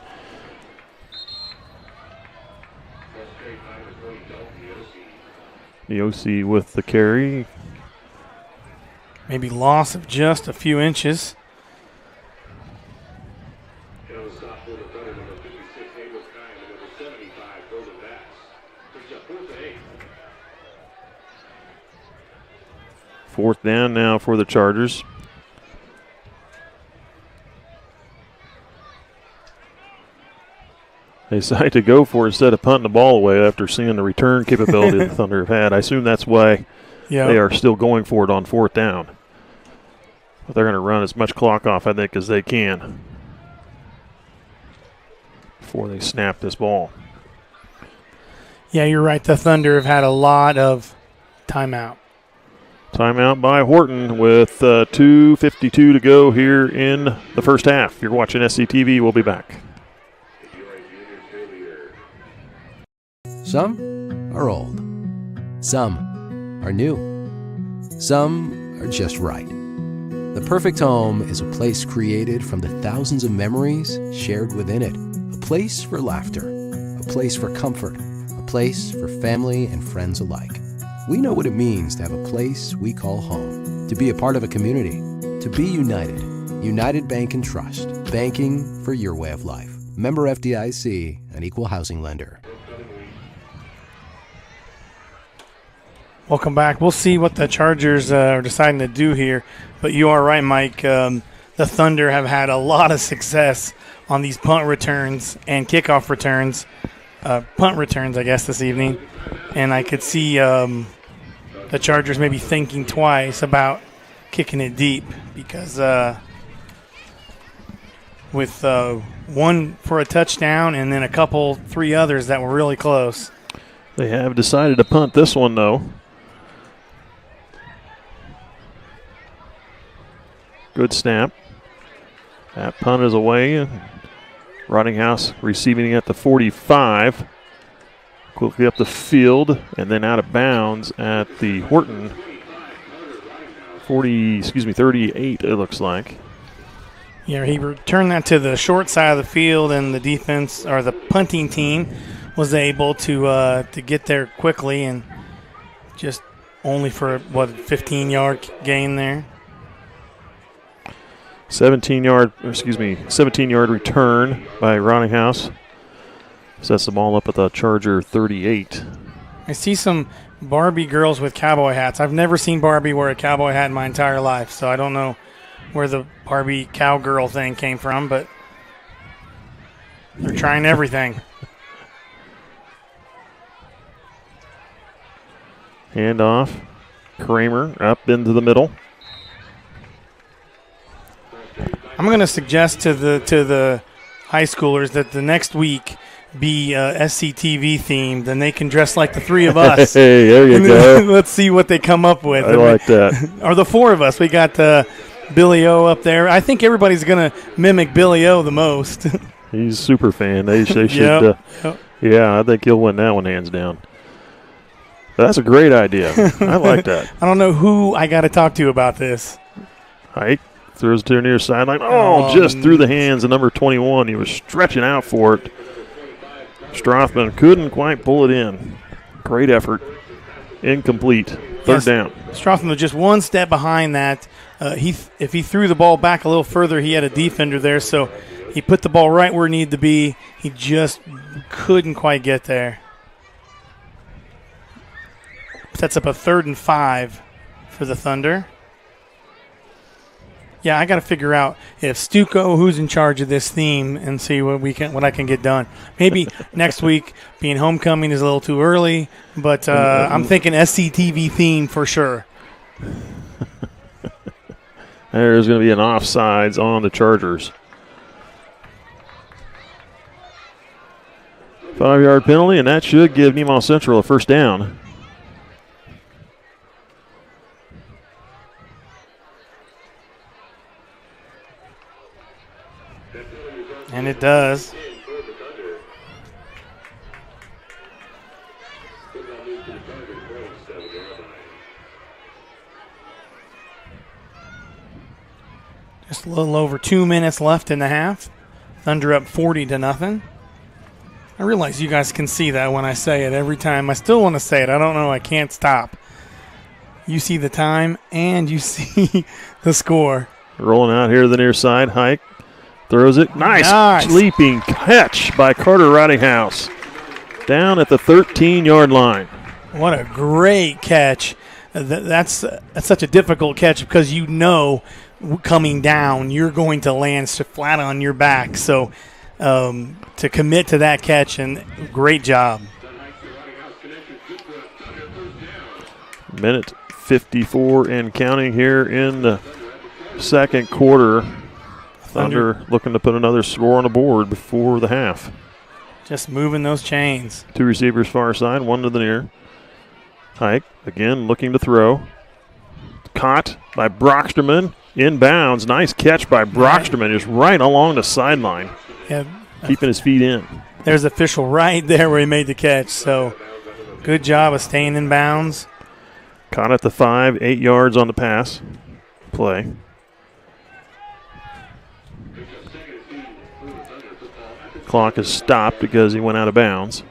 The OC with the carry. Maybe loss of just a few inches. Fourth down now for the Chargers. They decide to go for it instead of punting the ball away after seeing the return capability the Thunder have had. I assume that's why they are still going for it on 4th down. But they're going to run as much clock off, I think, as they can before they snap this ball. Yeah, you're right. The Thunder have had a lot of timeout. Timeout by Horton with 2:52 to go here in the first half. You're watching SCTV. We'll be back. Some are old. Some are new. Some are just right. The perfect home is a place created from the thousands of memories shared within it. A place for laughter. A place for comfort. A place for family and friends alike. We know what it means to have a place we call home, to be a part of a community, to be united. United Bank and Trust, banking for your way of life. Member FDIC, an equal housing lender. Welcome back. We'll see what the Chargers are deciding to do here. But you are right, Mike. The Thunder have had a lot of success on these punt returns and kickoff returns. Punt returns, I guess, this evening. And I could see the Chargers maybe thinking twice about kicking it deep because with one for a touchdown and then a couple, 3 others that were really close. They have decided to punt this one, though. Good snap. That punt is away. Rottinghouse receiving it at the 45. Quickly up the field and then out of bounds at the Horton 38, it looks like. Yeah, he returned that to the short side of the field, and the defense or the punting team was able to get there quickly and just only for 15-yard gain there. 17-yard return by Rottinghouse. Sets the ball up at the Charger 38. I see some Barbie girls with cowboy hats. I've never seen Barbie wear a cowboy hat in my entire life, so I don't know where the Barbie cowgirl thing came from, but they're trying everything. Hand off. Kramer up into the middle. I'm going to suggest to the high schoolers that the next week be SCTV themed, and they can dress like the three of us. Hey, there you go. Let's see what they come up with. I like that. Or the four of us. We got Billy O up there. I think everybody's going to mimic Billy O the most. He's a super fan. They should. Yep. Yeah, I think he'll win that one hands down. That's a great idea. I like that. I don't know who I got to talk to about this. Hike throws it to the near sideline. Oh, just through the hands of number 21. He was stretching out for it. Strothman couldn't quite pull it in. Great effort. Incomplete. Third down. Strothman was just one step behind that. If he threw the ball back a little further, he had a defender there, so he put the ball right where it needed to be. He just couldn't quite get there. Sets up a 3rd and 5 for the Thunder. Yeah, I got to figure out if Stuco, who's in charge of this theme, and see what I can get done. Maybe next week, being homecoming is a little too early, but I'm thinking SCTV theme for sure. There's going to be an offsides on the Chargers. 5-yard penalty, and that should give Nemaha Central a first down. And it does. Just a little over 2 minutes left in the half. Thunder up 40-0. I realize you guys can see that when I say it every time. I still want to say it. I don't know. I can't stop. You see the time and you see the score. Rolling out here to the near side. Hike. Throws it. Nice leaping catch by Carter Ridinghouse. Down at the 13-yard line. What a great catch. That's such a difficult catch because you know coming down you're going to land flat on your back. So to commit to that catch, and great job. Minute 54 and counting here in the second quarter. Thunder looking to put another score on the board before the half. Just moving those chains. 2 receivers far side, 1 to the near. Hike again looking to throw. Caught by Brocksterman. Inbounds. Nice catch by Brocksterman, just right along the sideline. Yeah, keeping his feet in. There's official right there where he made the catch. So good job of staying in bounds. Caught at the 5, 8 yards on the pass play. Clock is stopped because he went out of bounds.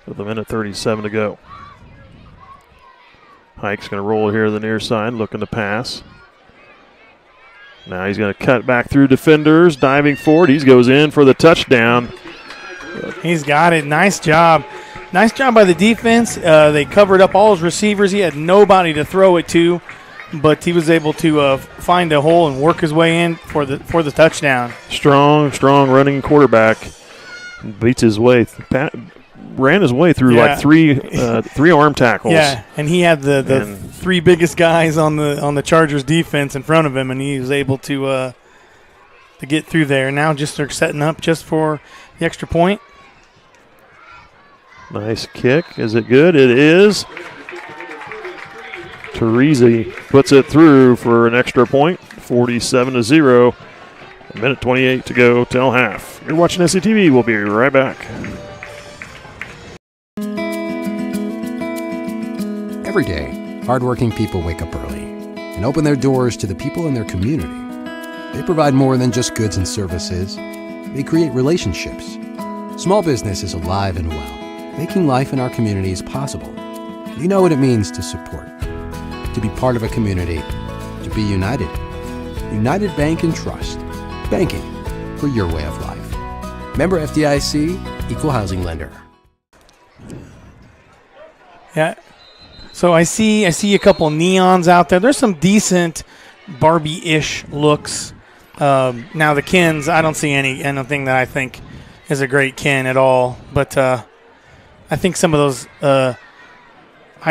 With a minute 37 to go. Hike's going to roll here to the near side, looking to pass. Now he's going to cut back through defenders, diving forward. He goes in for the touchdown. He's got it. Nice job. Nice job by the defense. They covered up all his receivers. He had nobody to throw it to, but he was able to find a hole and work his way in for the touchdown. Strong running quarterback. Beats his way. Ran his way through like three arm tackles. Yeah, and he had the 3 biggest guys on the Chargers defense in front of him, and he was able to get through there. Now just they're setting up just for the extra point. Nice kick. Is it good? It is. Teresi puts it through for an extra point. 47-0. A minute 28 to go till half. You're watching SCTV. We'll be right back. Every day, hardworking people wake up early and open their doors to the people in their community. They provide more than just goods and services. They create relationships. Small business is alive and well, making life in our communities possible. You know what it means to support, to be part of a community, to be united. United Bank and Trust. Banking for your way of life. Member FDIC, Equal Housing Lender. Yeah. So I see a couple neons out there. There's some decent Barbie-ish looks. Now the Kens, I don't see anything that I think is a great Ken at all. But I think some of those high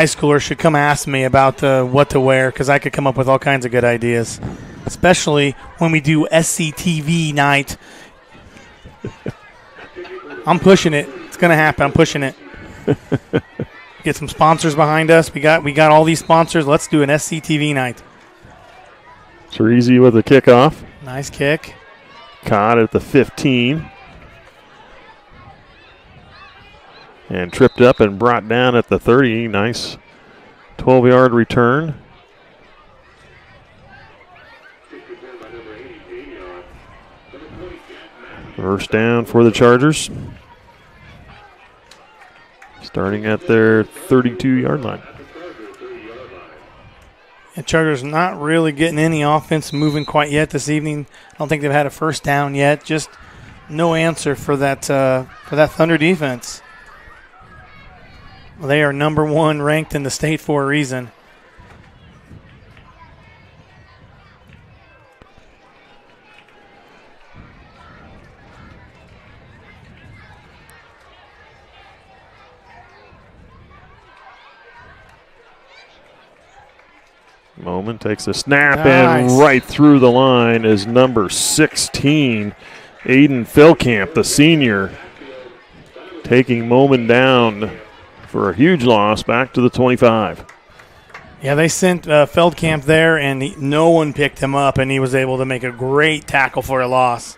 schoolers should come ask me about what to wear, because I could come up with all kinds of good ideas, especially when we do SCTV night. I'm pushing it. It's going to happen. I'm pushing it. Get some sponsors behind us. We got all these sponsors. Let's do an SCTV night. Cerezi with a kickoff. Nice kick. Caught at the 15. And tripped up and brought down at the 30. Nice 12-yard return. First down for the Chargers. Starting at their 32-yard line. The Chargers not really getting any offense moving quite yet this evening. I don't think they've had a first down yet. Just no answer for that Thunder defense. Well, they are number 1 ranked in the state for a reason. Moment takes a snap Nice. and right through the line is number 16, Aiden Philkamp, the senior, taking Moman down for a huge loss back to the 25. Yeah, they sent Feldkamp there, and no one picked him up, and he was able to make a great tackle for a loss.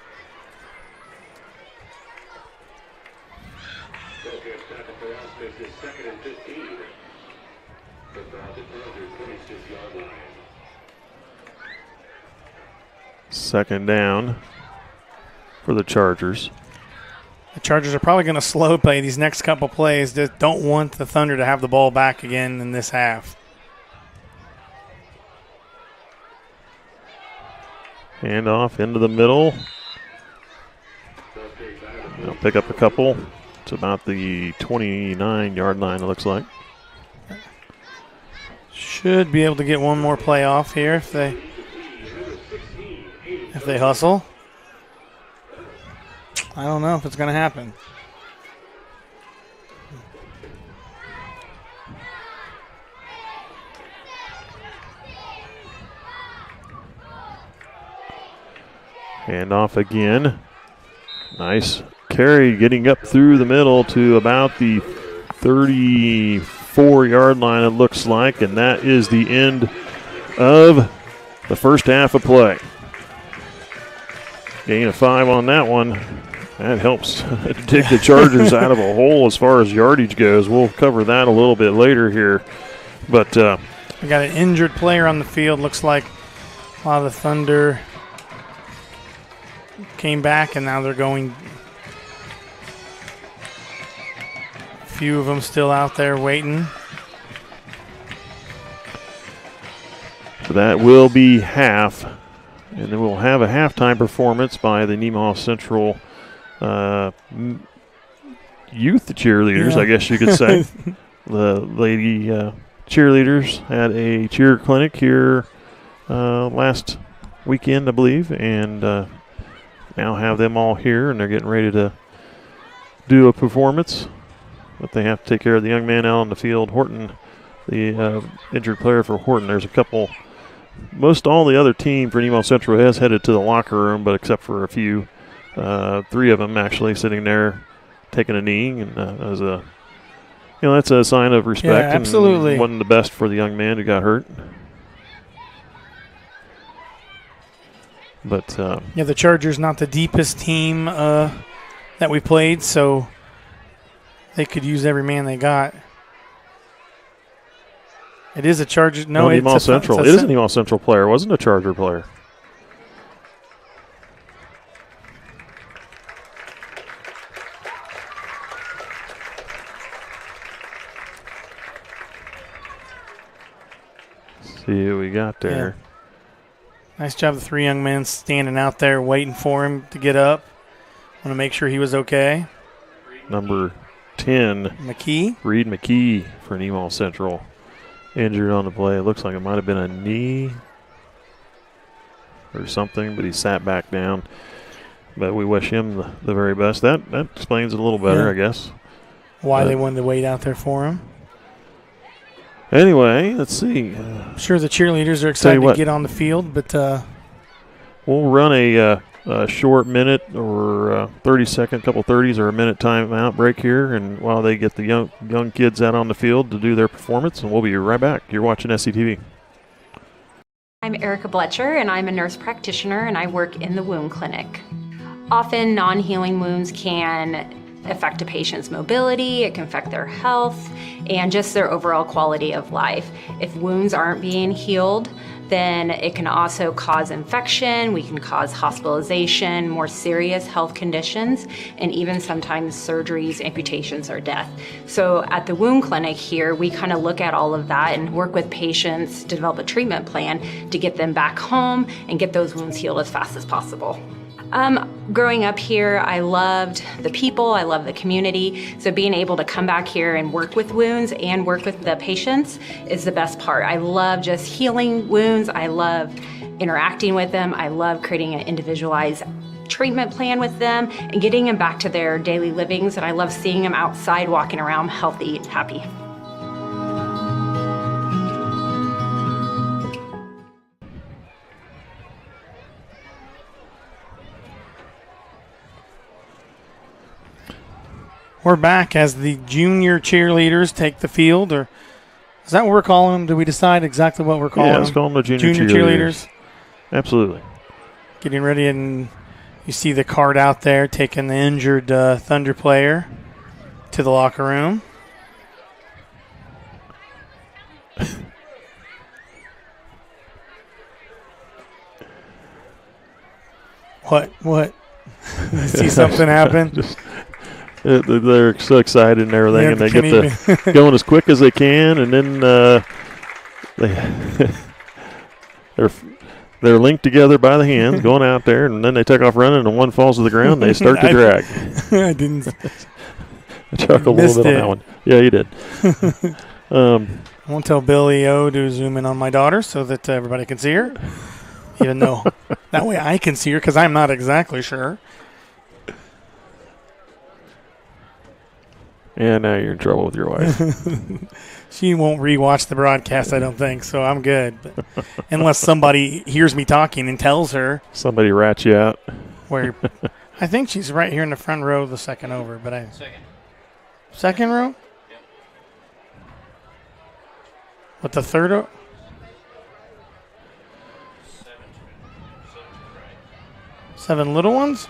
Second down for the Chargers. The Chargers are probably going to slow play these next couple plays. Just don't want the Thunder to have the ball back again in this half. Hand off into the middle. They'll pick up a couple. It's about the 29-yard line, it looks like. Should be able to get one more play off here if they hustle. I don't know if it's going to happen. Hand off again. Nice carry getting up through the middle to about the 34-yard line, it looks like, and that is the end of the first half of play. Gain of 5 on that one. That helps dig the Chargers out of a hole as far as yardage goes. We'll cover that a little bit later here. But we got an injured player on the field. Looks like a lot of the Thunder came back, and now they're going. A few of them still out there waiting. so that will be half. And then we'll have a halftime performance by the Nemaha Central youth cheerleaders, I guess you could say. The lady cheerleaders had a cheer clinic here last weekend, I believe, and now have them all here, and they're getting ready to do a performance. But they have to take care of the young man out on the field. Horton, the injured player for Horton, there's a couple. Most all the other team for Nemaha Central has headed to the locker room, but except for a few, 3 of them actually sitting there taking a knee, and as a, that's a sign of respect. Yeah, absolutely. And wasn't the best for the young man who got hurt. But the Chargers not the deepest team that we played, so they could use every man they got. It is a Charger. No, it's Nemaha Central. It is a Nemaha Central player. It wasn't a Charger player. See who we got there. Yeah. Nice job, the 3 young men standing out there waiting for him to get up. Want to make sure he was okay. Number 10, McKee. Reed McKee for Nemaha Central. Injured on the play. It looks like it might have been a knee or something, but he sat back down. But we wish him the very best. That explains it a little better, I guess. Why they wanted to wait out there for him. Anyway, let's see. I'm sure the cheerleaders are excited to get on the field, but we'll run a short minute or 30-second, couple 30s or a minute timeout break here, and while they get the young kids out on the field to do their performance, and we'll be right back. You're watching SCTV. I'm Erica Bletcher, and I'm a nurse practitioner, and I work in the wound clinic. Often, non-healing wounds can affect a patient's mobility, it can affect their health, and just their overall quality of life. If wounds aren't being healed, then it can also cause infection, we can cause hospitalization, more serious health conditions, and even sometimes surgeries, amputations, or death. So at the wound clinic here, we kind of look at all of that and work with patients to develop a treatment plan to get them back home and get those wounds healed as fast as possible. Growing up here, I loved the people, I loved the community. So being able to come back here and work with wounds and work with the patients is the best part. I love just healing wounds. I love interacting with them. I love creating an individualized treatment plan with them and getting them back to their daily livings. And I love seeing them outside walking around healthy and happy. we're back as the junior cheerleaders take the field, or is that what we're calling them? Do we decide exactly what we're calling them? Yeah, let's call them the junior cheerleaders. Absolutely. Getting ready, and you see the cart out there taking the injured Thunder player to the locker room. What? See something happen? They're so excited and everything, and they get going as quick as they can, and then they're linked together by the hands, going out there, and then they take off running, and one falls to the ground, and they start to drag. I didn't. I chuckled a little bit on that one. Yeah, you did. I won't tell Billy O to zoom in on my daughter so that everybody can see her, even though that way I can see her because I'm not exactly sure. And now you're in trouble with your wife. She won't rewatch the broadcast, I don't think, so I'm good. But unless somebody hears me talking and tells her. Somebody rats you out. Where I think she's right here in the front row, the second over. But Second row? Yep. What, the third row? Seven little ones?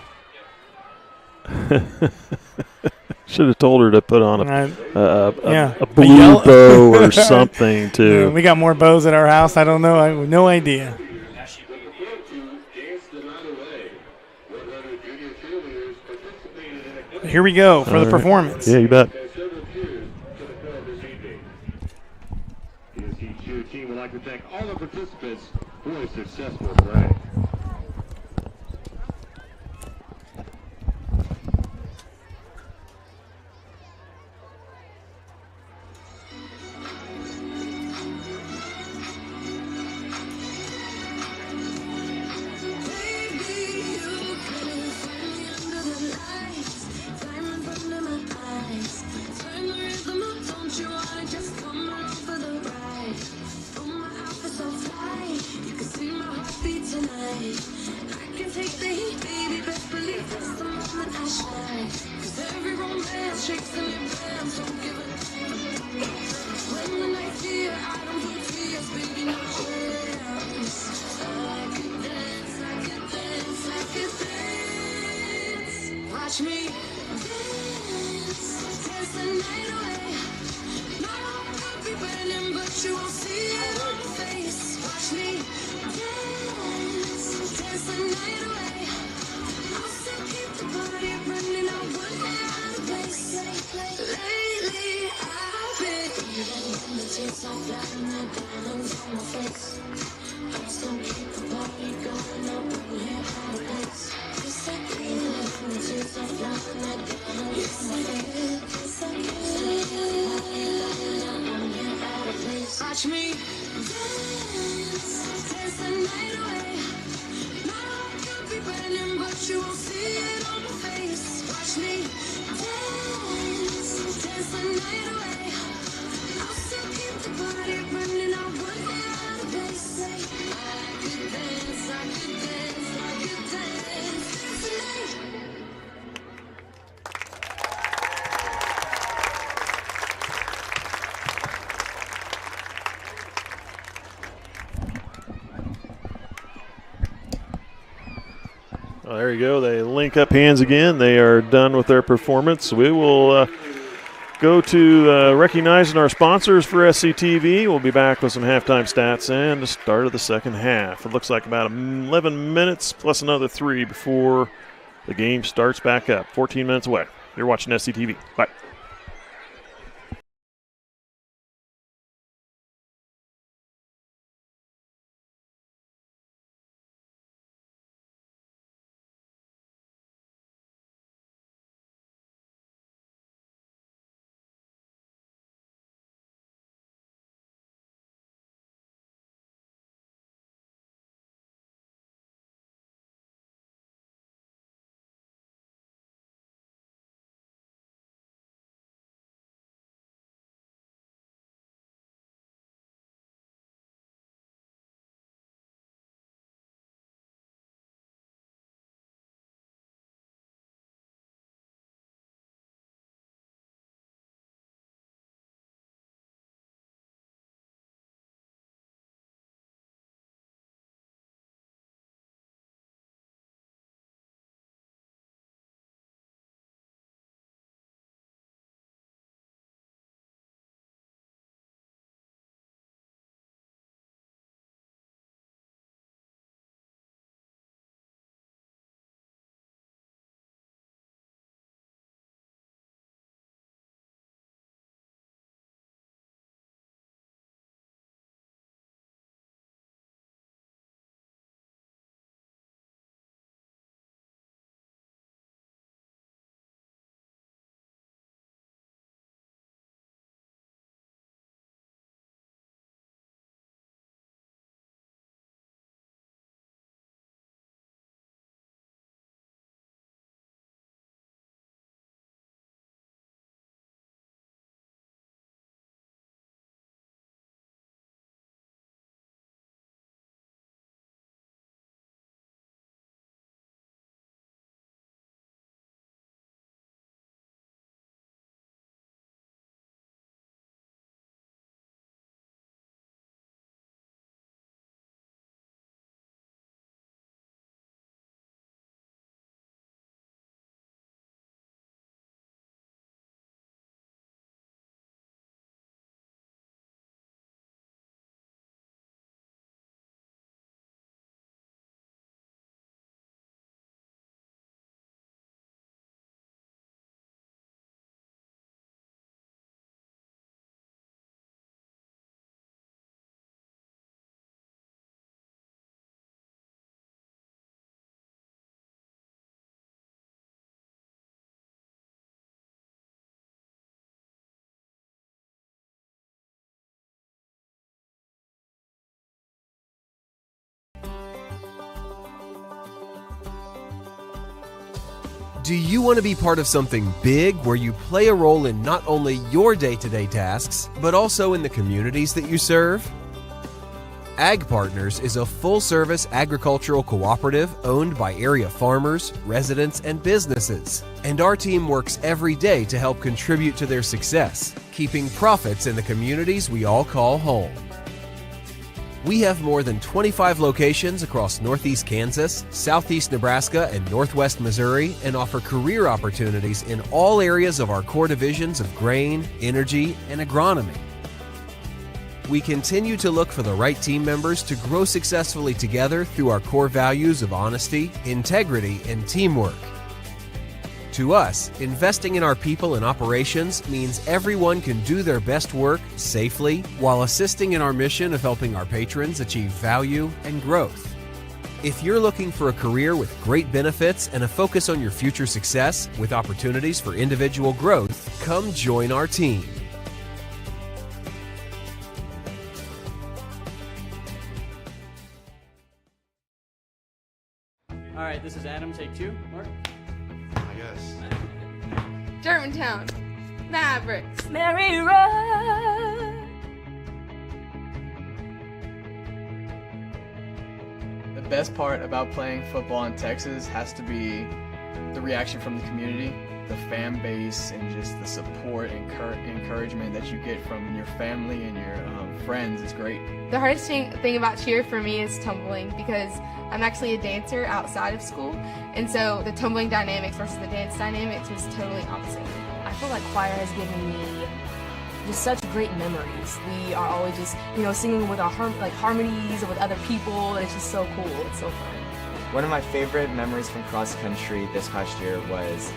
Should have told her to put on a blue bow or something, too. We got more bows at our house. I don't know. I have no idea. Here we go for the performance. Yeah, you bet. The team would like to thank all the participants for a successful play. Watch me dance, dance the night away. My heart could be burning, but you won't see it on my face. Watch me dance, dance the night away. I'll still keep the party running, I wouldn't get out of place. Lately, I've been feeling the tears are flying, the diamonds on my face. I'll still keep the party going, I wouldn't get out of place. Cause I feel the tears are there you go. They link up hands again. They are done with their performance. We will go to recognizing our sponsors for SCTV. We'll be back with some halftime stats and the start of the second half. It looks like about 11 minutes plus another 3 before the game starts back up. 14 minutes away. You're watching SCTV. Bye. Do you want to be part of something big where you play a role in not only your day-to-day tasks, but also in the communities that you serve? Ag Partners is a full-service agricultural cooperative owned by area farmers, residents, and businesses. And our team works every day to help contribute to their success, keeping profits in the communities we all call home. We have more than 25 locations across Northeast Kansas, Southeast Nebraska, and Northwest Missouri, and offer career opportunities in all areas of our core divisions of grain, energy, and agronomy. We continue to look for the right team members to grow successfully together through our core values of honesty, integrity, and teamwork. To us, investing in our people and operations means everyone can do their best work safely while assisting in our mission of helping our patrons achieve value and growth. If you're looking for a career with great benefits and a focus on your future success with opportunities for individual growth, come join our team. All right, this is Adam. Take 2. Mark. I guess. Germantown, Mavericks, Mary Road. The best part about playing football in Texas has to be the reaction from the community. the fan base and just the support and encouragement that you get from your family and your friends is great. The hardest thing about cheer for me is tumbling, because I'm actually a dancer outside of school, and so the tumbling dynamics versus the dance dynamics was totally opposite. I feel like choir has given me just such great memories. We are always just, singing with our harmonies or with other people, and it's just so cool. It's so fun. One of my favorite memories from cross country this past year was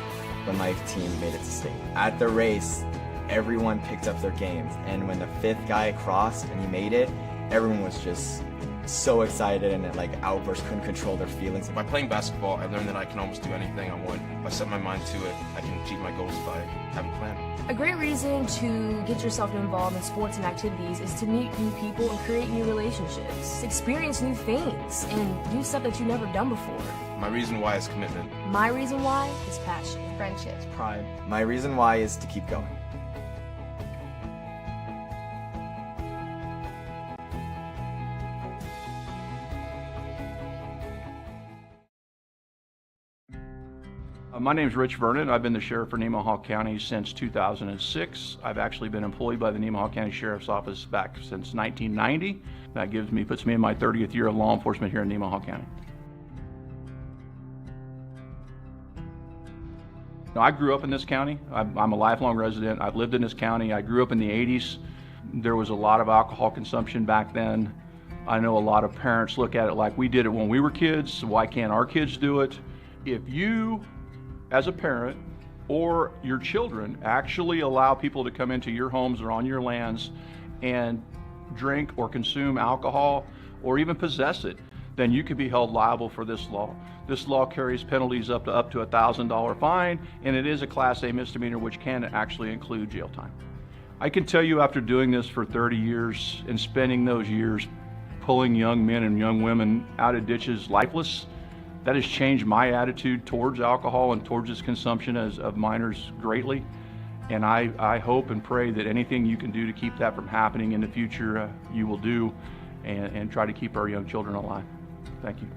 when my team made it to state. At the race, everyone picked up their games, and when the 5th guy crossed and he made it, everyone was just so excited and outbursts, couldn't control their feelings. By playing basketball, I learned that I can almost do anything I want. If I set my mind to it, I can achieve my goals if I have a plan. A great reason to get yourself involved in sports and activities is to meet new people and create new relationships, experience new things, and do stuff that you've never done before. My reason why is commitment. My reason why is passion, friendships, pride. My reason why is to keep going. My name is Rich Vernon. I've been the sheriff for Nemaha County since 2006. I've actually been employed by the Nemaha County Sheriff's Office back since 1990. That puts me in my 30th year of law enforcement here in Nemaha County. I grew up in this county. I'm a lifelong resident. I've lived in this county. I grew up in the 80s. There was a lot of alcohol consumption back then. I know a lot of parents look at it like we did it when we were kids, so why can't our kids do it? If you, as a parent, or your children actually allow people to come into your homes or on your lands and drink or consume alcohol or even possess it, then you could be held liable for this law. This law carries penalties up to a $1,000 fine, and it is a Class A misdemeanor, which can actually include jail time. I can tell you, after doing this for 30 years and spending those years pulling young men and young women out of ditches lifeless, that has changed my attitude towards alcohol and towards its consumption of minors greatly. And I hope and pray that anything you can do to keep that from happening in the future, you will do, and try to keep our young children alive. Thank you.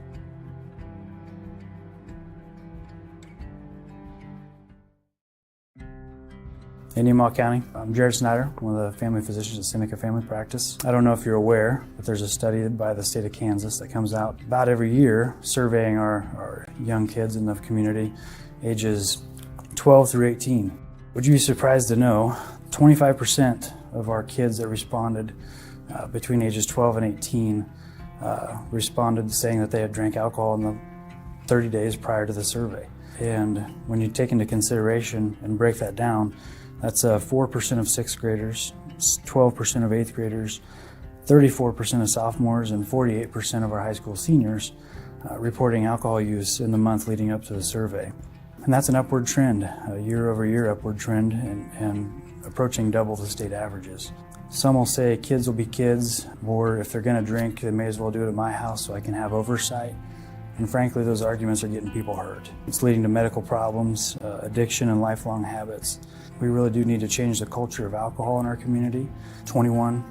In Nemaha County, I'm Jared Snyder, one of the family physicians at Seneca Family Practice. I don't know if you're aware, but there's a study by the state of Kansas that comes out about every year surveying our young kids in the community, ages 12 through 18. Would you be surprised to know 25% of our kids that responded between ages 12 and 18 responded saying that they had drank alcohol in the 30 days prior to the survey. And when you take into consideration and break that down, that's 4% of 6th graders, 12% of 8th graders, 34% of sophomores, and 48% of our high school seniors reporting alcohol use in the month leading up to the survey. And that's an upward trend, a year-over-year upward trend, and approaching double the state averages. Some will say kids will be kids, or if they're going to drink, they may as well do it at my house so I can have oversight. And frankly, those arguments are getting people hurt. It's leading to medical problems, addiction, and lifelong habits. We really do need to change the culture of alcohol in our community. 21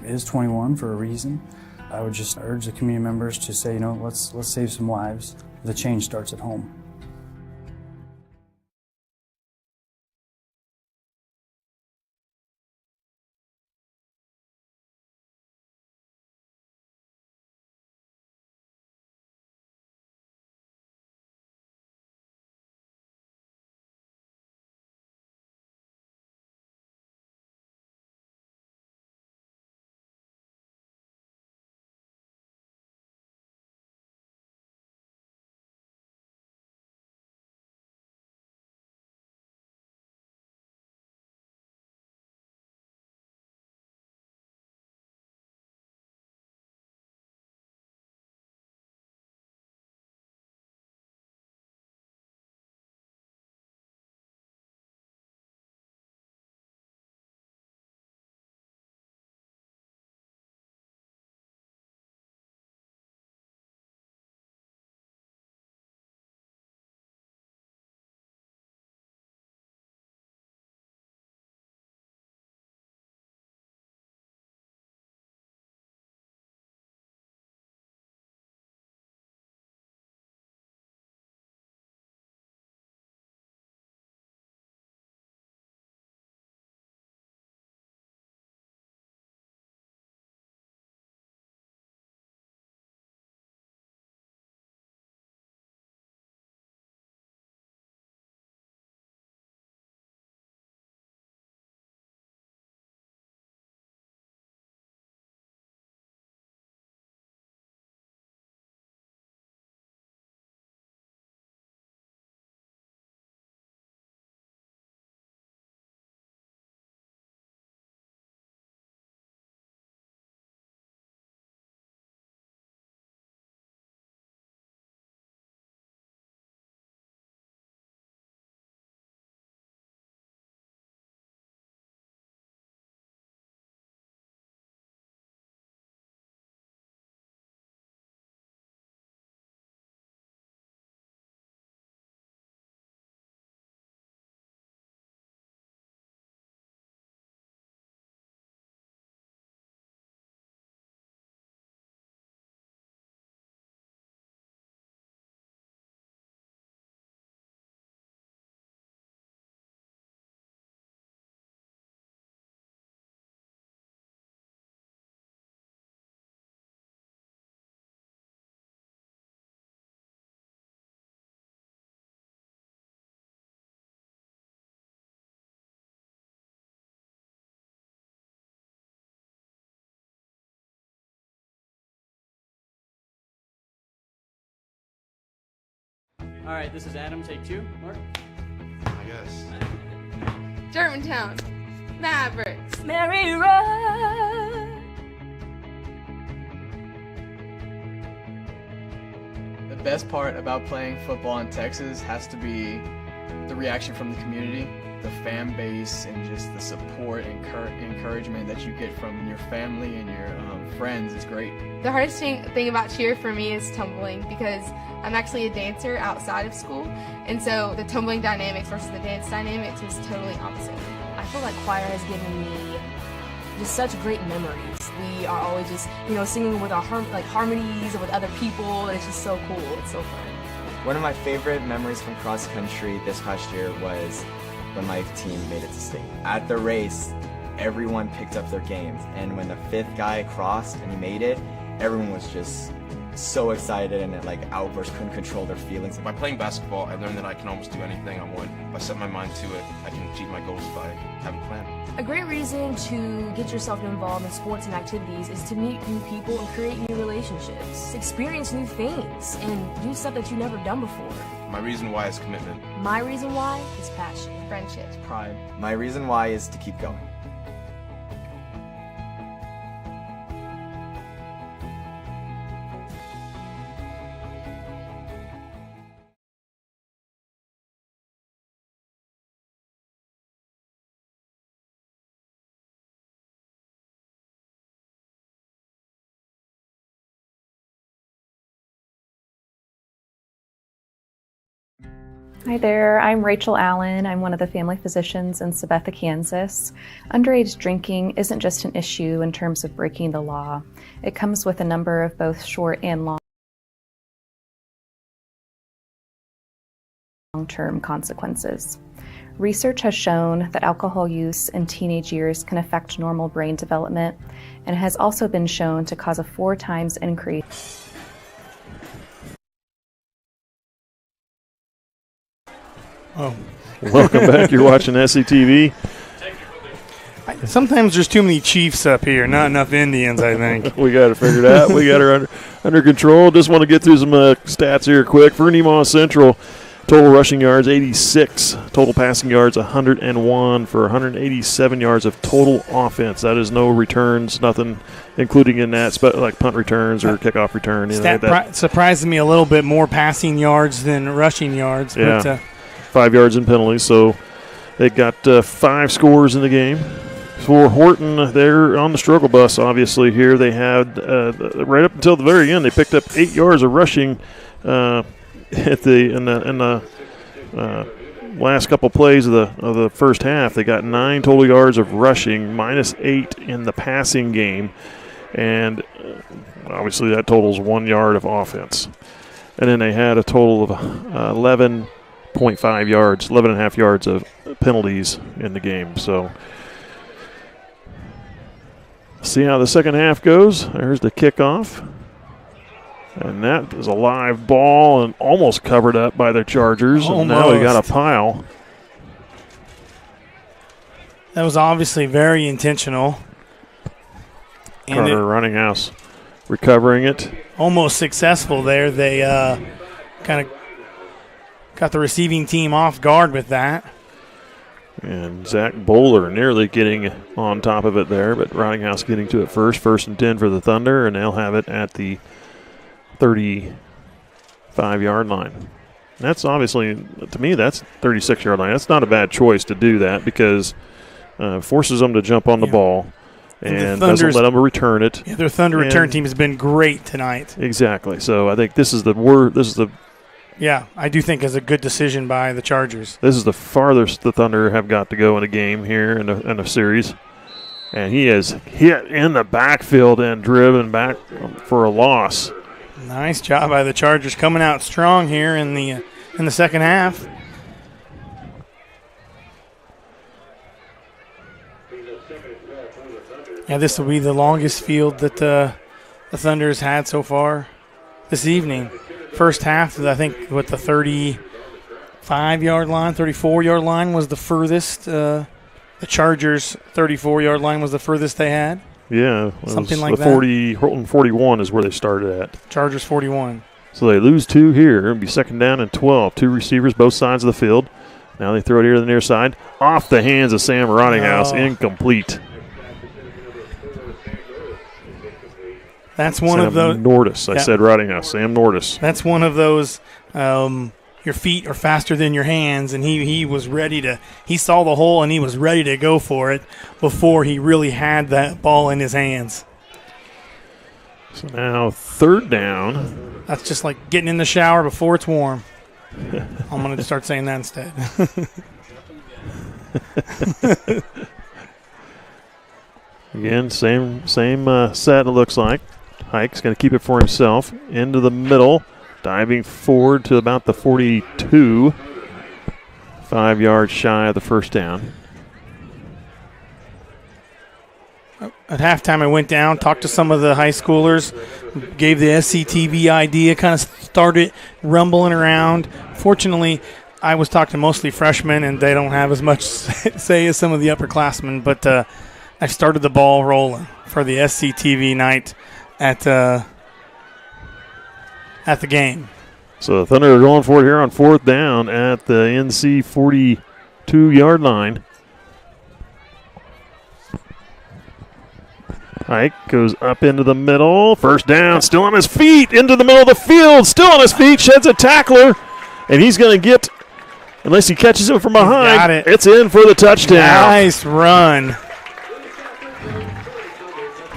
is 21 for a reason. I would just urge the community members to say, let's save some lives. The change starts at home. All right, this is Adam. Take 2. Mark? I guess. Germantown. Mavericks. Mary Run. The best part about playing football in Texas has to be the reaction from the community, the fan base, and just the support and encouragement that you get from your family and your friends is great. The hardest thing about cheer for me is tumbling, because I'm actually a dancer outside of school, and so the tumbling dynamics versus the dance dynamics was totally opposite. I feel like choir has given me just such great memories. We are always just, singing with our harmonies and with other people, and it's just so cool. It's so fun. One of my favorite memories from cross country this past year was when my team made it to state. At the race, everyone picked up their games, and when the 5th guy crossed and he made it, everyone was just so excited and outburst, couldn't control their feelings. By playing basketball, I learned that I can almost do anything I want. If I set my mind to it, I can achieve my goals if I have a plan. A great reason to get yourself involved in sports and activities is to meet new people and create new relationships, experience new things, and do stuff that you've never done before. My reason why is commitment. My reason why is passion, friendships, pride. My reason why is to keep going. Hi there, I'm Rachel Allen. I'm one of the family physicians in Sabetha, Kansas. Underage drinking isn't just an issue in terms of breaking the law. It comes with a number of both short and long-term consequences. Research has shown that alcohol use in teenage years can affect normal brain development and has also been shown to cause a 4 times increase Welcome back. You're watching SCTV. Sometimes there's too many Chiefs up here, not enough Indians, I think. We got it figured out. We got her under control. Just want to get through some stats here quick. For Nemaha Central, total rushing yards 86, total passing yards 101 for 187 yards of total offense. That is no returns, nothing including in that, like punt returns or kickoff return. Stat surprised me a little bit more passing yards than rushing yards. Yeah. But, 5 yards in penalties, so they got 5 scores in the game. For Horton, they're on the struggle bus, obviously, here. They had, right up until the very end, they picked up 8 yards of rushing in the last couple plays of the first half. They got 9 total yards of rushing, -8 in the passing game, and obviously that totals 1 yard of offense. And then they had a total of 11.5 yards, 11.5 yards of penalties in the game. So see how the second half goes. There's the kickoff. And that is a live ball and almost covered up by the Chargers. And now we got a pile. That was obviously very intentional. Carter Runninghouse recovering it. Almost successful there. They kind of got the receiving team off guard with that. And Zach Bowler nearly getting on top of it there, but Runninghouse getting to it first. 1st and 10 for the Thunder, and they'll have it at the 35-yard line. That's obviously, to me, that's 36-yard line. That's not a bad choice to do that because forces them to jump on the ball and doesn't let them return it. Yeah, their Thunder return team has been great tonight. Exactly. So I think this is the yeah, I do think is a good decision by the Chargers. This is the farthest the Thunder have got to go in a game here in a series. And he has hit in the backfield and driven back for a loss. Nice job by the Chargers coming out strong here in the second half. Yeah, this will be the longest field that the Thunder has had so far this evening. First half, I think, what the 35-yard line, 34-yard line was the furthest. The Chargers' 34-yard line was the furthest they had. Yeah, something like that. 40, Horton 41 is where they started at. Chargers 41. So they lose 2 here. It'll be 2nd down and 12. 2 receivers, both sides of the field. Now they throw it here to the near side. Off the hands of Sam Rottinghouse. Incomplete. That's one of those. Nordis. I said Rottinghouse. Sam Nordis. That's one of those. Your feet are faster than your hands, and he was ready to. He saw the hole and he was ready to go for it before he really had that ball in his hands. So now 3rd down. That's just like getting in the shower before it's warm. I'm going to start saying that instead. Again, same set it looks like. Hike's going to keep it for himself. Into the middle. Diving forward to about the 42. 5 yards shy of the 1st down. At halftime, I went down, talked to some of the high schoolers, gave the SCTV idea, kind of started rumbling around. Fortunately, I was talking to mostly freshmen, and they don't have as much say as some of the upperclassmen, but I started the ball rolling for the SCTV night at the game. So the Thunder are going for it here on 4th down at the NC 42-yard line. Hike goes up into the middle. 1st down, still on his feet, into the middle of the field, still on his feet, sheds a tackler, and he's going to get, unless he catches him from behind, got it. It's in for the touchdown. Nice run.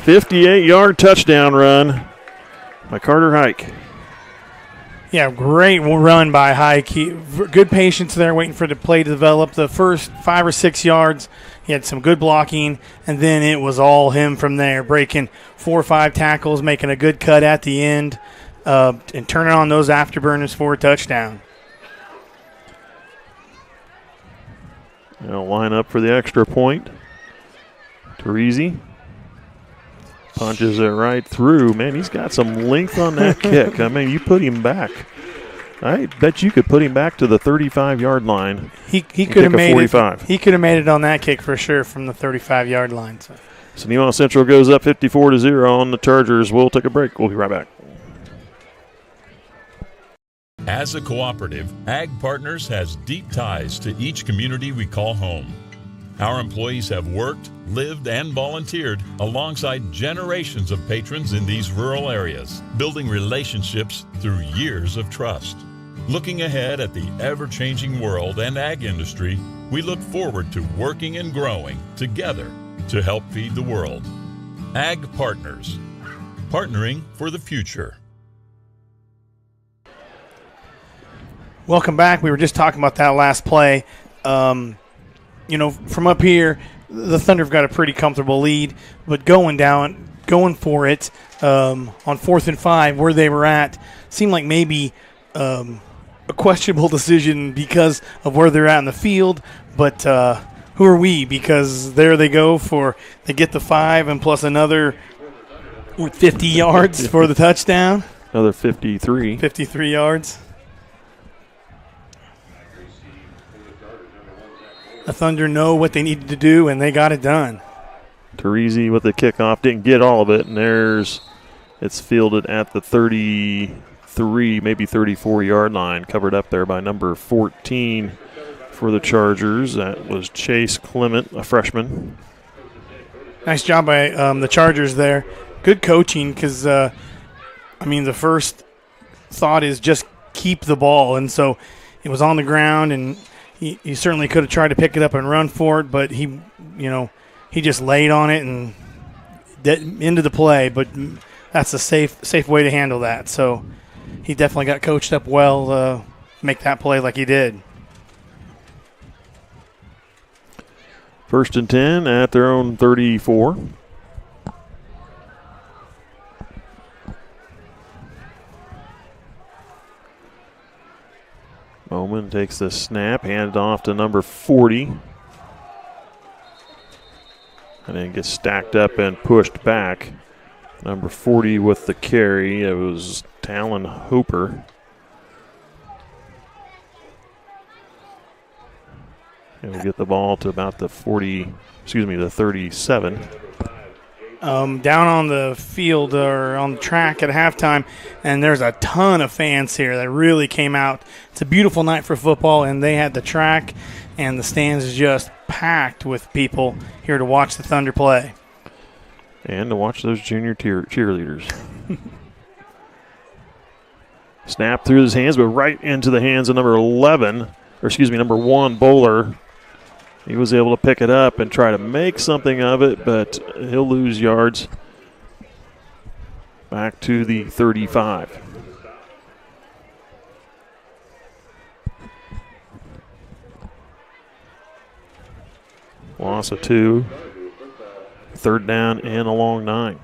58-yard touchdown run by Carter Hike. Yeah, great run by Hike. Good patience there, waiting for the play to develop. The first 5 or 6 yards, he had some good blocking, and then it was all him from there, breaking 4 or 5 tackles, making a good cut at the end, and turning on those afterburners for a touchdown. They'll line up for the extra point. Teresi punches it right through. Man, he's got some length on that kick. I mean, you put him back. I bet you could put him back to the 35-yard line. He could have made it. He could have made it on that kick for sure from the 35-yard line. So Nemaha Central goes up 54-0 on the Chargers. We'll take a break. We'll be right back. As a cooperative, Ag Partners has deep ties to each community we call home. Our employees have worked, lived, and volunteered alongside generations of patrons in these rural areas, building relationships through years of trust. Looking ahead at the ever-changing world and ag industry, we look forward to working and growing together to help feed the world. Ag Partners, partnering for the future. welcome back. We were just talking about that last play. From up here, the Thunder have got a pretty comfortable lead, but going for it on 4th and 5, where they were at, seemed like maybe a questionable decision because of where they're at in the field. But who are we? Because there they go they get the 5 and plus another 50 yards for the touchdown. Another 53. 53 yards. The Thunder know what they needed to do, and they got it done. Teresi with the kickoff, didn't get all of it, and it's fielded at the 33, maybe 34-yard line, covered up there by number 14 for the Chargers. That was Chase Clement, a freshman. Nice job by the Chargers there. Good coaching because, the first thought is just keep the ball, and so it was on the ground, and he certainly could have tried to pick it up and run for it, but he just laid on it and into the play. But that's a safe way to handle that. So he definitely got coached up well to make that play like he did. 1st and 10 at their own 34. Bowman takes the snap, handed off to number 40. And then gets stacked up and pushed back. Number 40 with the carry. It was Talon Hooper. And we get the ball to about the 37. down on the field or on the track at halftime, and there's a ton of fans here that really came out. It's a beautiful night for football, and they had the track and the stands just packed with people here to watch the Thunder play. And to watch those junior cheerleaders. Snap through his hands, but right into the hands of number 1, Bowler. He was able to pick it up and try to make something of it, but he'll lose yards. Back to the 35. Loss of 2. 3rd down and a long 9.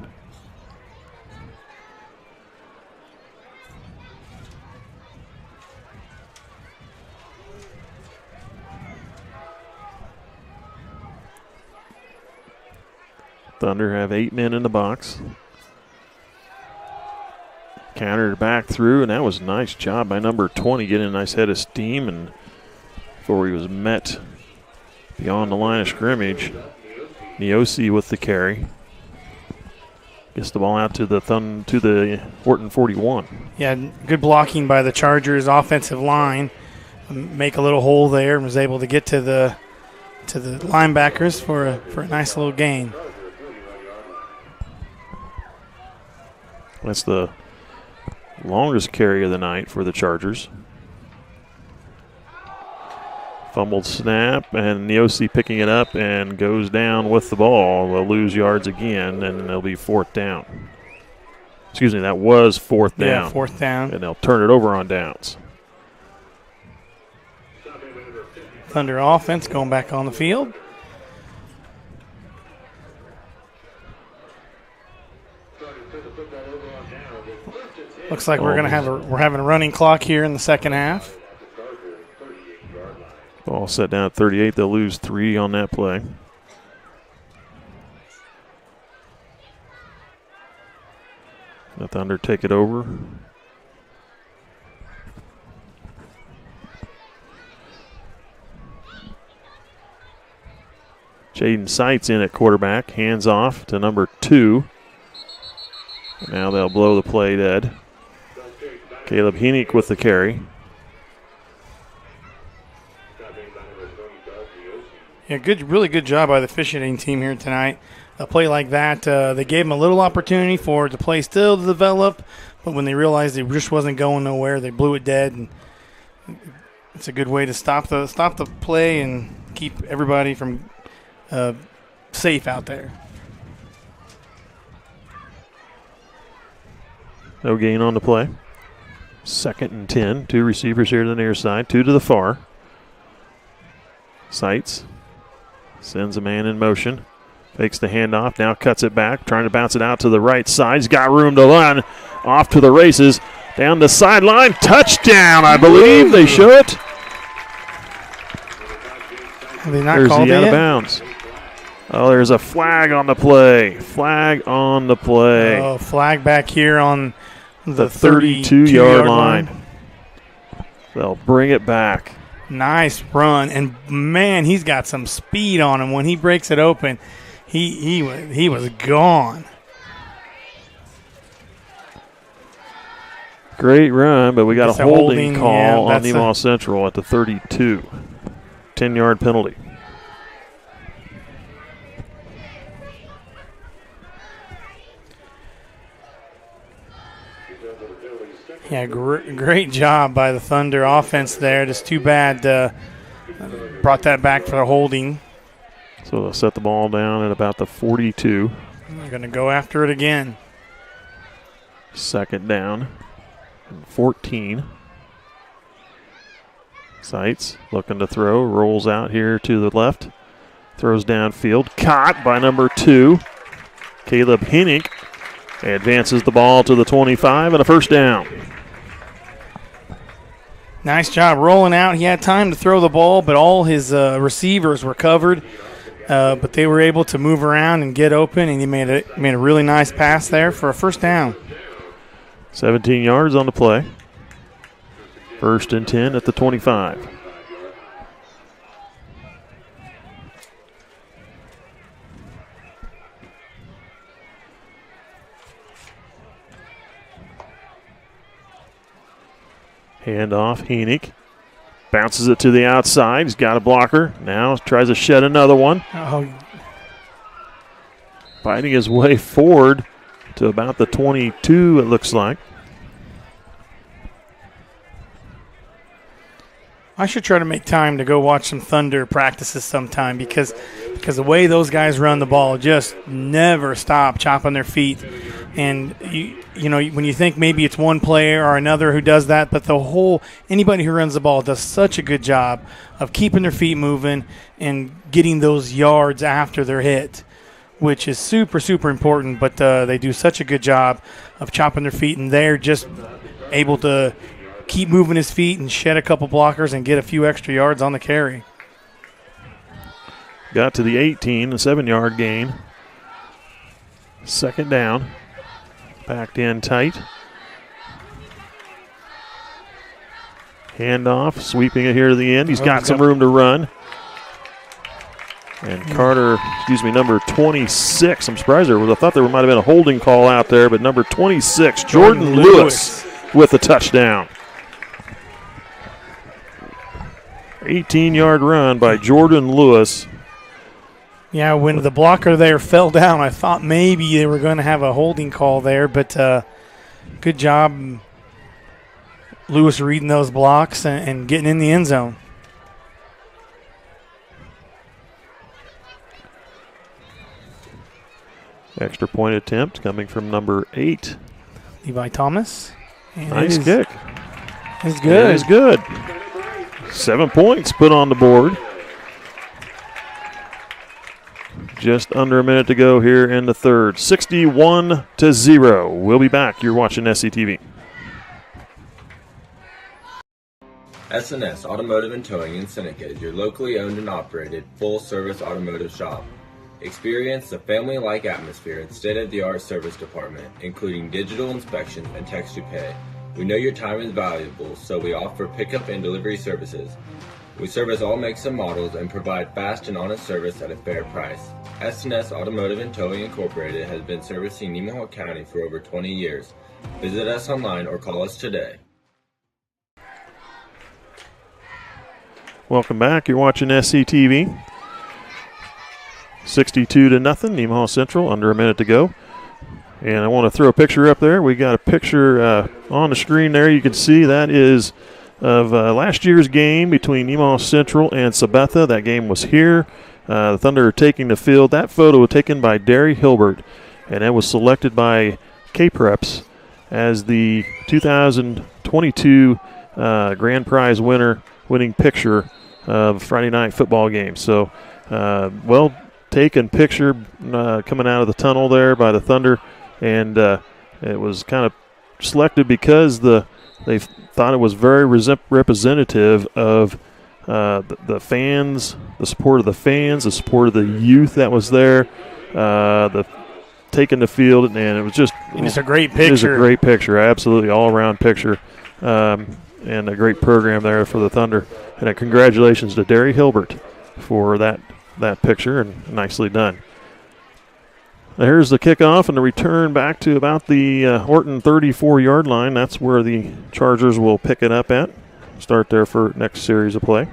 Thunder have 8 men in the box. Countered back through, and that was a nice job by number 20, getting a nice head of steam, and before he was met beyond the line of scrimmage. Neosi with the carry. Gets the ball out to the Horton 41. Yeah, good blocking by the Chargers offensive line. Make a little hole there and was able to get to the linebackers for a nice little gain. That's the longest carry of the night for the Chargers. Fumbled snap, and Neosi picking it up and goes down with the ball. They'll lose yards again, and they'll be 4th down. Excuse me, that was 4th down. Yeah, 4th down. And they'll turn it over on downs. Thunder offense going back on the field. Looks like we're having a running clock here in the second half. Ball set down at 38. They'll lose 3 on that play. The Thunder take it over. Jaden Seitz in at quarterback. Hands off to number 2. Now they'll blow the play dead. Caleb Heenick with the carry. Yeah, really good job by the officiating team here tonight. A play like that, they gave them a little opportunity for the play still to develop, but when they realized it just wasn't going nowhere, they blew it dead. And it's a good way to stop the play and keep everybody from safe out there. No gain on the play. 2nd and 10. 2 receivers here to the near side, 2 to the far. Seitz sends a man in motion. Fakes the handoff, now cuts it back, trying to bounce it out to the right side. He's got room to run. Off to the races. Down the sideline. Touchdown, I believe. They show it. Have they not There's called the it out of yet? bounds. Oh, there's a flag on the play. Flag on the play. Oh, flag back here on the 32-yard line. They'll bring it back. Nice run, and man, he's got some speed on him. When he breaks it open, he was gone. Great run, but we got It's a a holding holding, call yeah, on that's Nemaha Central at the 32. 10-yard penalty. Yeah, great job by the Thunder offense there. Just too bad brought that back for the holding. So they'll set the ball down at about the 42. They're going to go after it again. 2nd down. 14. Seitz looking to throw. Rolls out here to the left. Throws downfield. Caught by number 2. Caleb Heenick advances the ball to the 25 and a 1st down. Nice job rolling out. He had time to throw the ball, but all his receivers were covered. But they were able to move around and get open, and he made a really nice pass there for a 1st down. 17 yards on the play. 1st and 10 at the 25. Hand off, Heenick. Bounces it to the outside. He's got a blocker. Now tries to shed another one. Oh. Fighting his way forward to about the 22, it looks like. I should try to make time to go watch some Thunder practices sometime because the way those guys run the ball just never stop chopping their feet. And, you know, when you think maybe it's one player or another who does that, but anybody who runs the ball does such a good job of keeping their feet moving and getting those yards after they're hit, which is super, super important. But they do such a good job of chopping their feet, and they're just able to keep moving his feet and shed a couple blockers and get a few extra yards on the carry. Got to the 18, a 7-yard gain. Second down. Packed in tight. Handoff, sweeping it here to the end. He's got some room to run. And Carter, number 26. I'm surprised I thought there might have been a holding call out there, but number 26, Jordan Lewis with the touchdown. 18-yard run by Jordan Lewis. Yeah, when the blocker there fell down, I thought maybe they were going to have a holding call there, but good job, Lewis, reading those blocks and getting in the end zone. Extra point attempt coming from number 8. Levi Thomas. And nice kick. It's good. It's good. 7 points put on the board. Just under a minute to go here in the third. 61-0. We'll be back. You're watching SCTV. S&S Automotive and Towing in Seneca is your locally owned and operated full-service automotive shop. Experience the family-like atmosphere and state-of-the-art service department, including digital inspections and text-to-pay. We know your time is valuable, so we offer pickup and delivery services. We service all makes and models and provide fast and honest service at a fair price. S&S Automotive and Towing Incorporated has been servicing Nemaha County for over 20 years. Visit us online or call us today. Welcome back. You're watching SCTV. 62-0, Nemaha Central, under a minute to go. And I want to throw a picture up there. We got a picture on the screen there. You can see that is of last year's game between Nemaha Central and Sabetha. That game was here. The Thunder are taking the field. That photo was taken by Derry Hilbert, and it was selected by K-Preps as the 2022 grand prize winning picture of Friday night football game. So, well taken picture coming out of the tunnel there by the Thunder, and it was kind of selected because they thought it was very representative of the fans, the support of the fans, the support of the youth that was there, the taking the field, and it was just it's a great picture. It is a great picture, absolutely all-around picture, and a great program there for the Thunder. And congratulations to Derry Hilbert for that picture, and nicely done. Here's the kickoff and the return back to about the Horton 34-yard line. That's where the Chargers will pick it up at. Start there for next series of play.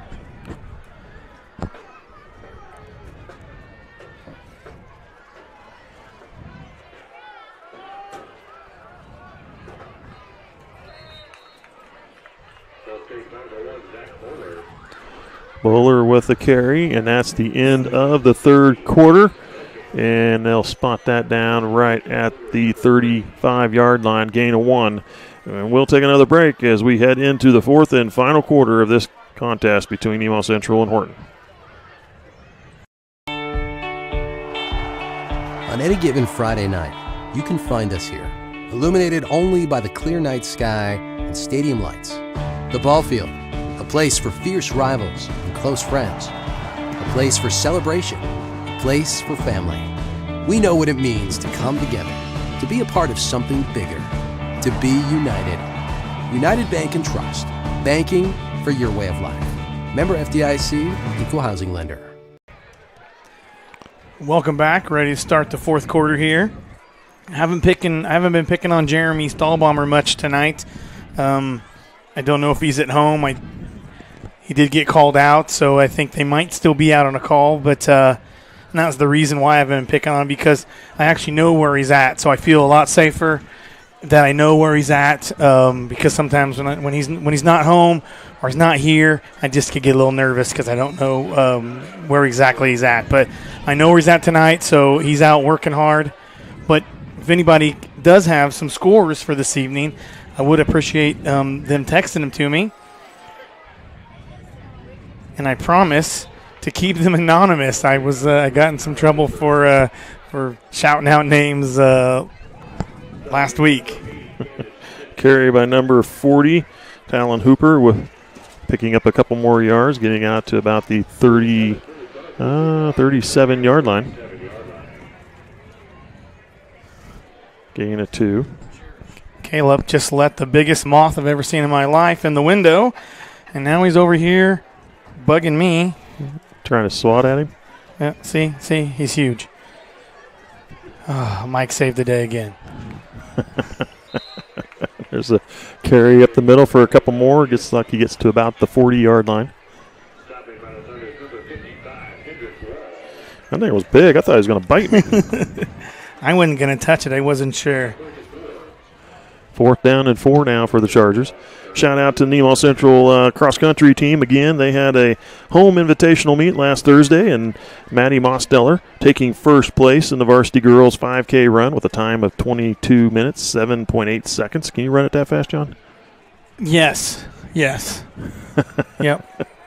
Bowler with the carry, and that's the end of the third quarter. And they'll spot that down right at the 35-yard line, gain of 1. And we'll take another break as we head into the fourth and final quarter of this contest between Nemaha Central and Horton. On any given Friday night, you can find us here, illuminated only by the clear night sky and stadium lights. The ball field, a place for fierce rivals and close friends, a place for celebration, a place for family. We know what it means to come together, to be a part of something bigger, to be united. United Bank and Trust, banking for your way of life. Member FDIC, equal housing lender. Welcome back. Ready to start the fourth quarter here. I haven't been picking on Jeremy Stahlbomber much tonight. I don't know if he's at home. He did get called out, so I think they might still be out on a call. But that was the reason why I've been picking on him, because I actually know where he's at, so I feel a lot safer that I know where he's at. Because sometimes when he's not home or he's not here, I just could get a little nervous because I don't know where exactly he's at. But I know where he's at tonight, so he's out working hard. But if anybody does have some scores for this evening, I would appreciate them texting them to me. And I promise to keep them anonymous. I got in some trouble for shouting out names last week. Carry by number 40, Talon Hooper, with picking up a couple more yards, getting out to about the 37-yard line. Gain of 2. Caleb just let the biggest moth I've ever seen in my life in the window, and now he's over here bugging me. Trying to swat at him? Yeah, see, he's huge. Oh, Mike saved the day again. There's a carry up the middle for a couple more. Gets lucky, gets to about the 40-yard line. I think it was big. I thought he was going to bite me. I wasn't going to touch it. I wasn't sure. 4th down and 4 now for the Chargers. Shout out to Nemaha Central cross-country team. Again, they had a home invitational meet last Thursday, and Maddie Mosteller taking first place in the varsity girls 5K run with a time of 22 minutes, 7.8 seconds. Can you run it that fast, John? Yes. Yep.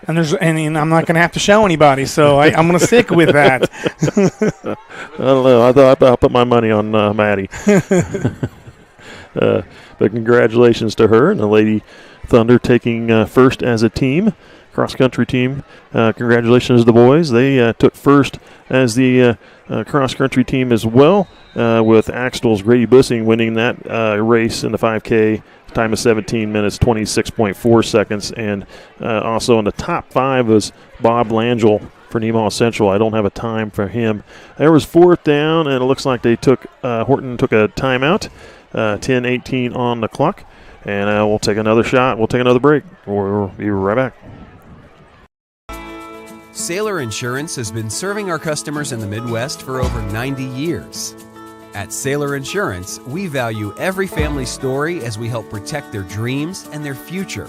And I'm not going to have to show anybody, so I'm going to stick with that. I don't know. I thought I'll put my money on Maddie. But congratulations to her and the Lady Thunder taking first as a team, cross-country team. Congratulations to the boys. They took first as the cross-country team as well, with Axtell's Grady Bussing winning that race in the 5K, time of 17 minutes, 26.4 seconds. And also in the top 5 was Bob Langell for Nemaha Central. I don't have a time for him. There was 4th down, and it looks like they Horton took a timeout. 10:18 on the clock, and we'll take another shot. We'll take another break. We'll be right back. Sailor Insurance has been serving our customers in the Midwest for over 90 years. At Sailor Insurance, we value every family story as we help protect their dreams and their future.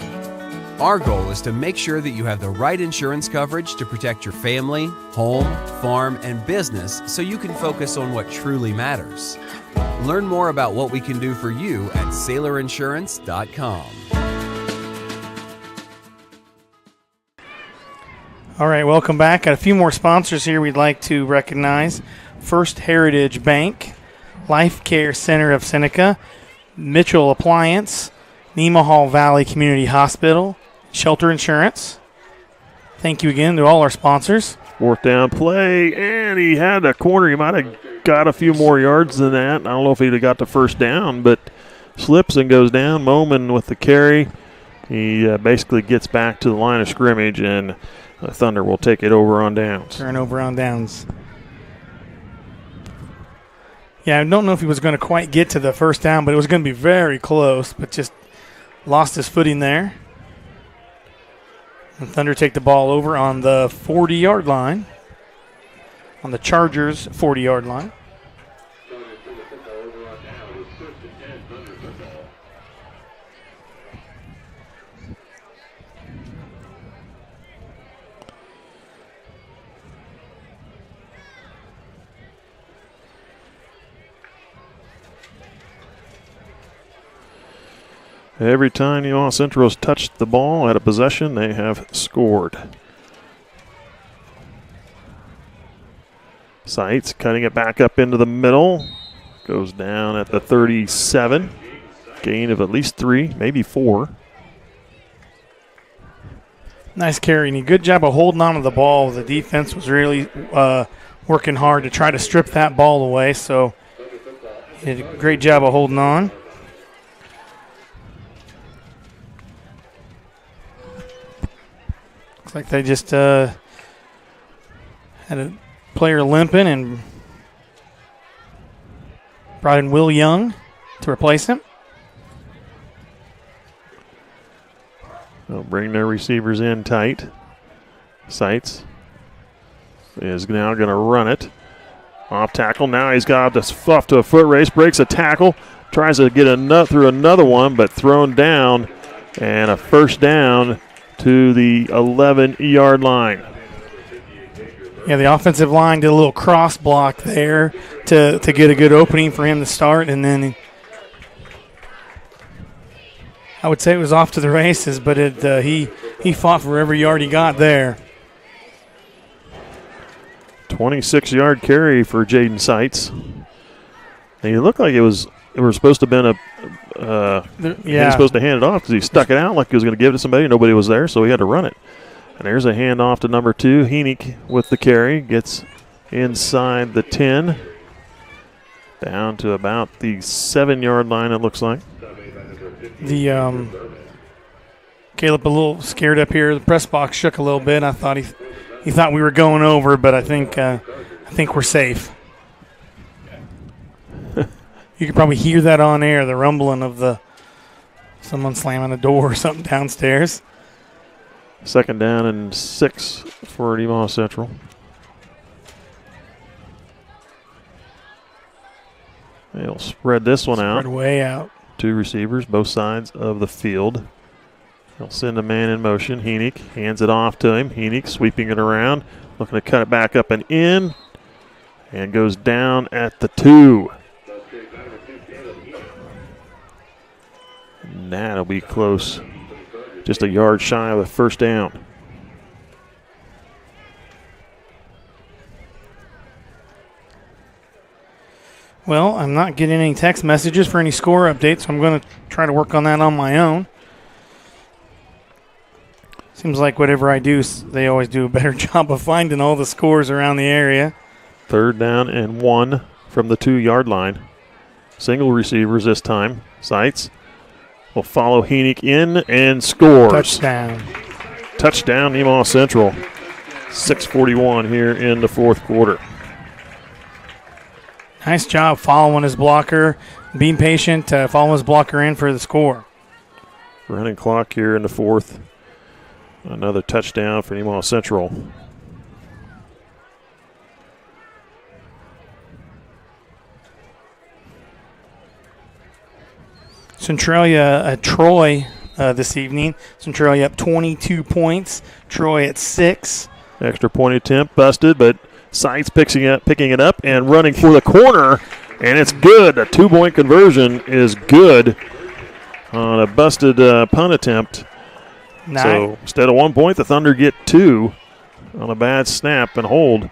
Our goal is to make sure that you have the right insurance coverage to protect your family, home, farm, and business so you can focus on what truly matters. Learn more about what we can do for you at SailorInsurance.com. All right, welcome back. Got a few more sponsors here we'd like to recognize. First Heritage Bank, Life Care Center of Seneca, Mitchell Appliance, Nemaha Valley Community Hospital, Shelter Insurance. Thank you again to all our sponsors. 4th down play, and he had a corner. He might have got a few more yards than that. I don't know if he'd have got the first down, but slips and goes down. Moman with the carry. He basically gets back to the line of scrimmage, and Thunder will take it over on downs. Turnover on downs. Yeah, I don't know if he was going to quite get to the first down, but it was going to be very close, but just lost his footing there. And Thunder take the ball over on the 40-yard line, on the Chargers' 40-yard line. Every time Nemaha Central has touched the ball at a possession, they have scored. Seitz cutting it back up into the middle. Goes down at the 37. Gain of at least 3, maybe 4. Nice carry, and a good job of holding on to the ball. The defense was really working hard to try to strip that ball away, so he did a great job of holding on. Looks like they just had a player limping and brought in Will Young to replace him. They'll bring their receivers in tight. Seitz is now going to run it. Off tackle. Now he's got this off to a foot race. Breaks a tackle. Tries to get through another one, but thrown down. And a first down to the 11-yard line. Yeah, the offensive line did a little cross block there to get a good opening for him to start, and then I would say it was off to the races, but he fought for every yard he got there. 26-yard carry for Jaden Seitz. And he looked like it was supposed to have been he was supposed to hand it off because he stuck it out like he was going to give it to somebody. Nobody was there, so he had to run it. And there's a handoff to number 2. Heenick with the carry. Gets inside the 10. Down to about the 7-yard line, it looks like. Caleb a little scared up here. The press box shook a little bit. I thought he thought we were going over, but I think we're safe. You could probably hear that on air, the rumbling of someone slamming a door or something downstairs. 2nd down and 6 for Nemaha Central. They'll spread this one out. Spread way out. 2 receivers, both sides of the field. They'll send a man in motion. Heenick hands it off to him. Heenick sweeping it around, looking to cut it back up and in, and goes down at the 2. And that'll be close. Just a yard shy of a first down. Well, I'm not getting any text messages for any score updates, so I'm going to try to work on that on my own. Seems like whatever I do, they always do a better job of finding all the scores around the area. 3rd down and 1 from the 2-yard line. Single receivers this time. Seitz will follow Heenick in and scores. Touchdown. Touchdown, Nemaha Central. 6:41 here in the 4th quarter. Nice job following his blocker, being patient, following his blocker in for the score. Running clock here in the 4th. Another touchdown for Nemaha Central. Centralia at Troy this evening. Centralia up 22 points. Troy at 6. Extra point attempt busted, but Seitz picking it up and running for the corner, and it's good. A 2-point conversion is good on a busted punt attempt. Nice. So instead of 1 point, the Thunder get 2 on a bad snap and hold.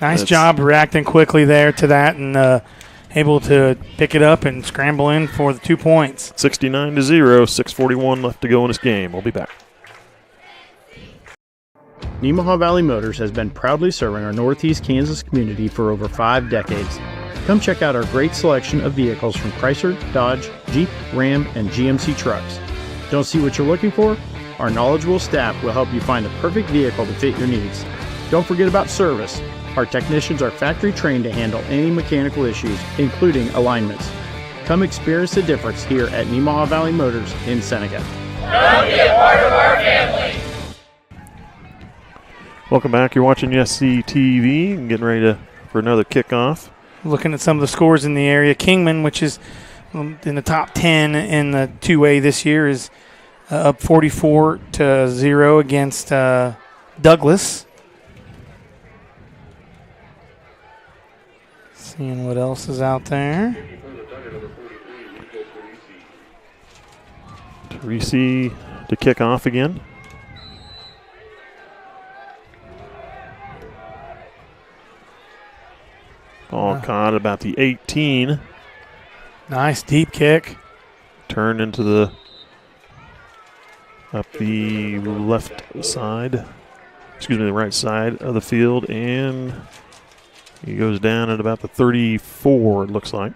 Nice job reacting quickly there to that and able to pick it up and scramble in for the 2 points. 69-0, 6:41 left to go in this game. We'll be back. Nemaha Valley Motors has been proudly serving our Northeast Kansas community for over 5 decades. Come check out our great selection of vehicles from Chrysler, Dodge, Jeep, Ram, and GMC trucks. Don't see what you're looking for? Our knowledgeable staff will help you find the perfect vehicle to fit your needs. Don't forget about service. Our technicians are factory trained to handle any mechanical issues, including alignments. Come experience the difference here at Nemaha Valley Motors in Seneca. Come be a part of our family. Welcome back. You're watching SCTV and getting ready for another kickoff. Looking at some of the scores in the area, Kingman, which is in the top 10 in the 2A this year, is up 44-0 against Douglas. Seeing what else is out there. Teresi to kick off again. Ball caught about the 18. Nice deep kick. Turned into up the left side. The right side of the field, and he goes down at about the 34, it looks like.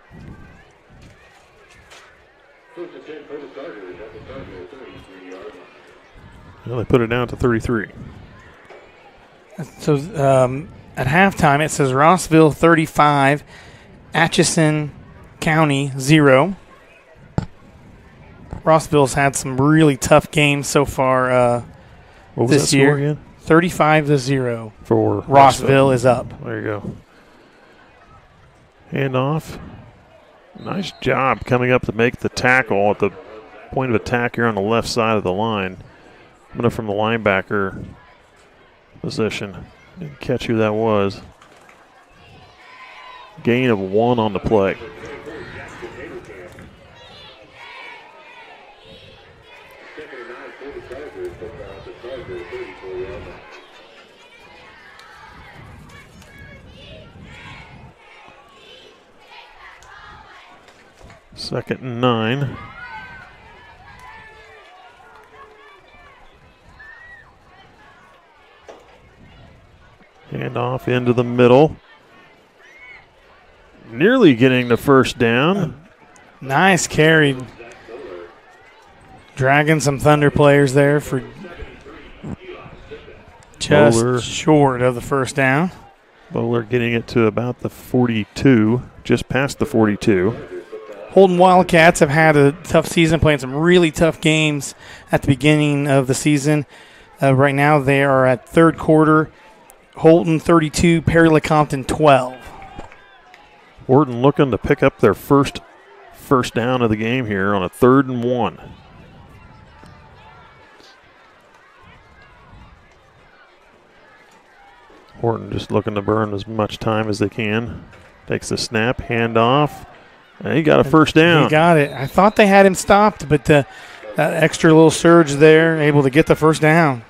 Well, they put it down to 33. So at halftime, it says Rossville 35, Atchison County 0. Rossville's had some really tough games so far What was this that year. score again? 35-0 For Rossville is up. There you go. Handoff. Nice job coming up to make the tackle at the point of attack here on the left side of the line. Coming up from the linebacker position. Didn't catch who that was. Gain of 1 on the play. Second and 9. Handoff into the middle. Nearly getting the first down. Nice carry. Dragging some Thunder players there for just Bowler. short of the first down. Bowler getting it to about the 42, just past the 42. Holton Wildcats have had a tough season, playing some really tough games at the beginning of the season. Right now they are at third quarter. Holton 32, Perry Lecompton 12. Horton looking to pick up their first down of the game here on a 3rd and 1. Horton just looking to burn as much time as they can. Takes the snap, handoff. And he got a first down. He got it. I thought they had him stopped, but that extra little surge there, able to get the first down.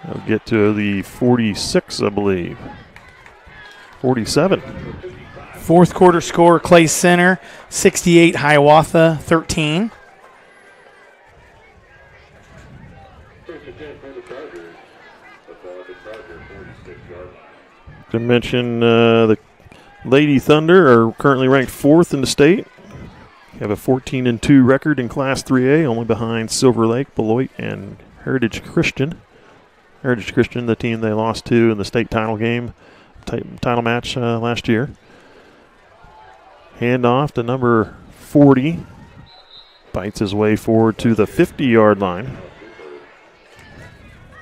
They'll get to the 46, I believe. 47. Fourth quarter score, Clay Center, 68, Hiawatha, 13. To mention the Lady Thunder are currently ranked 4th in the state. Have a 14-2 record in Class 3A, only behind Silver Lake, Beloit, and Heritage Christian. Heritage Christian, the team they lost to in the state title game, title match last year. Handoff to number 40. Bites his way forward to the 50-yard line.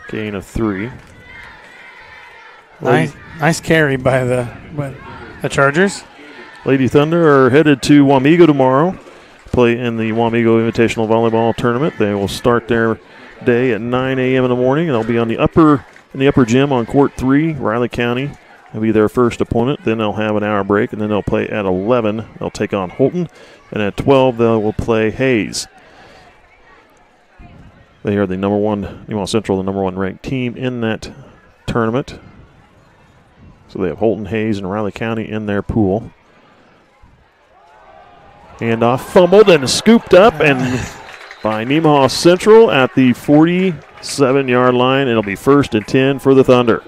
Gain of 3. Nice carry by the Chargers. Lady Thunder are headed to Wamego tomorrow. Play in the Wamego Invitational Volleyball Tournament. They will start their day at 9 a.m. in the morning, and they'll be on the upper gym on Court 3, Riley County. Will be their first opponent. Then they'll have an hour break, and then they'll play at 11. They'll take on Holton, and at 12 they will play Hayes. They are the number 1, Nemaha Central, the number 1 ranked team in that tournament. So they have Holton, Hayes, and Riley County in their pool. Handoff fumbled and scooped up and by Nemaha Central at the 47-yard line. It'll be 1st and 10 for the Thunder.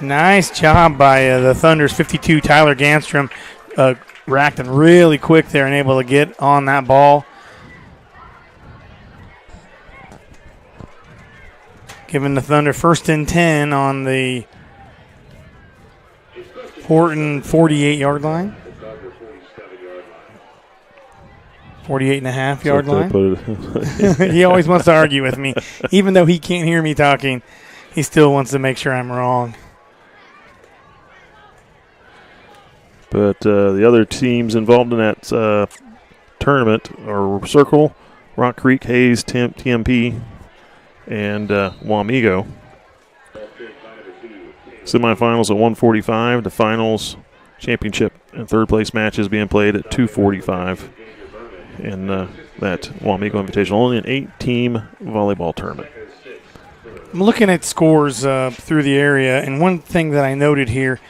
Nice job by the Thunder's 52, Tyler Ganstrom. Racked and really quick there and able to get on that ball. Giving the Thunder 1st and 10 on the Horton 48-yard line. 48.5-yard line. He always wants to argue with me. Even though he can't hear me talking, he still wants to make sure I'm wrong. But the other teams involved in that tournament are Circle, Rock Creek, Hayes, TMP, and Wamego. Semifinals at 1:45. The finals, championship, and third place matches being played at 2:45 in that Wamego Invitational. Only an 8-team volleyball tournament. I'm looking at scores through the area, and one thing that I noted here,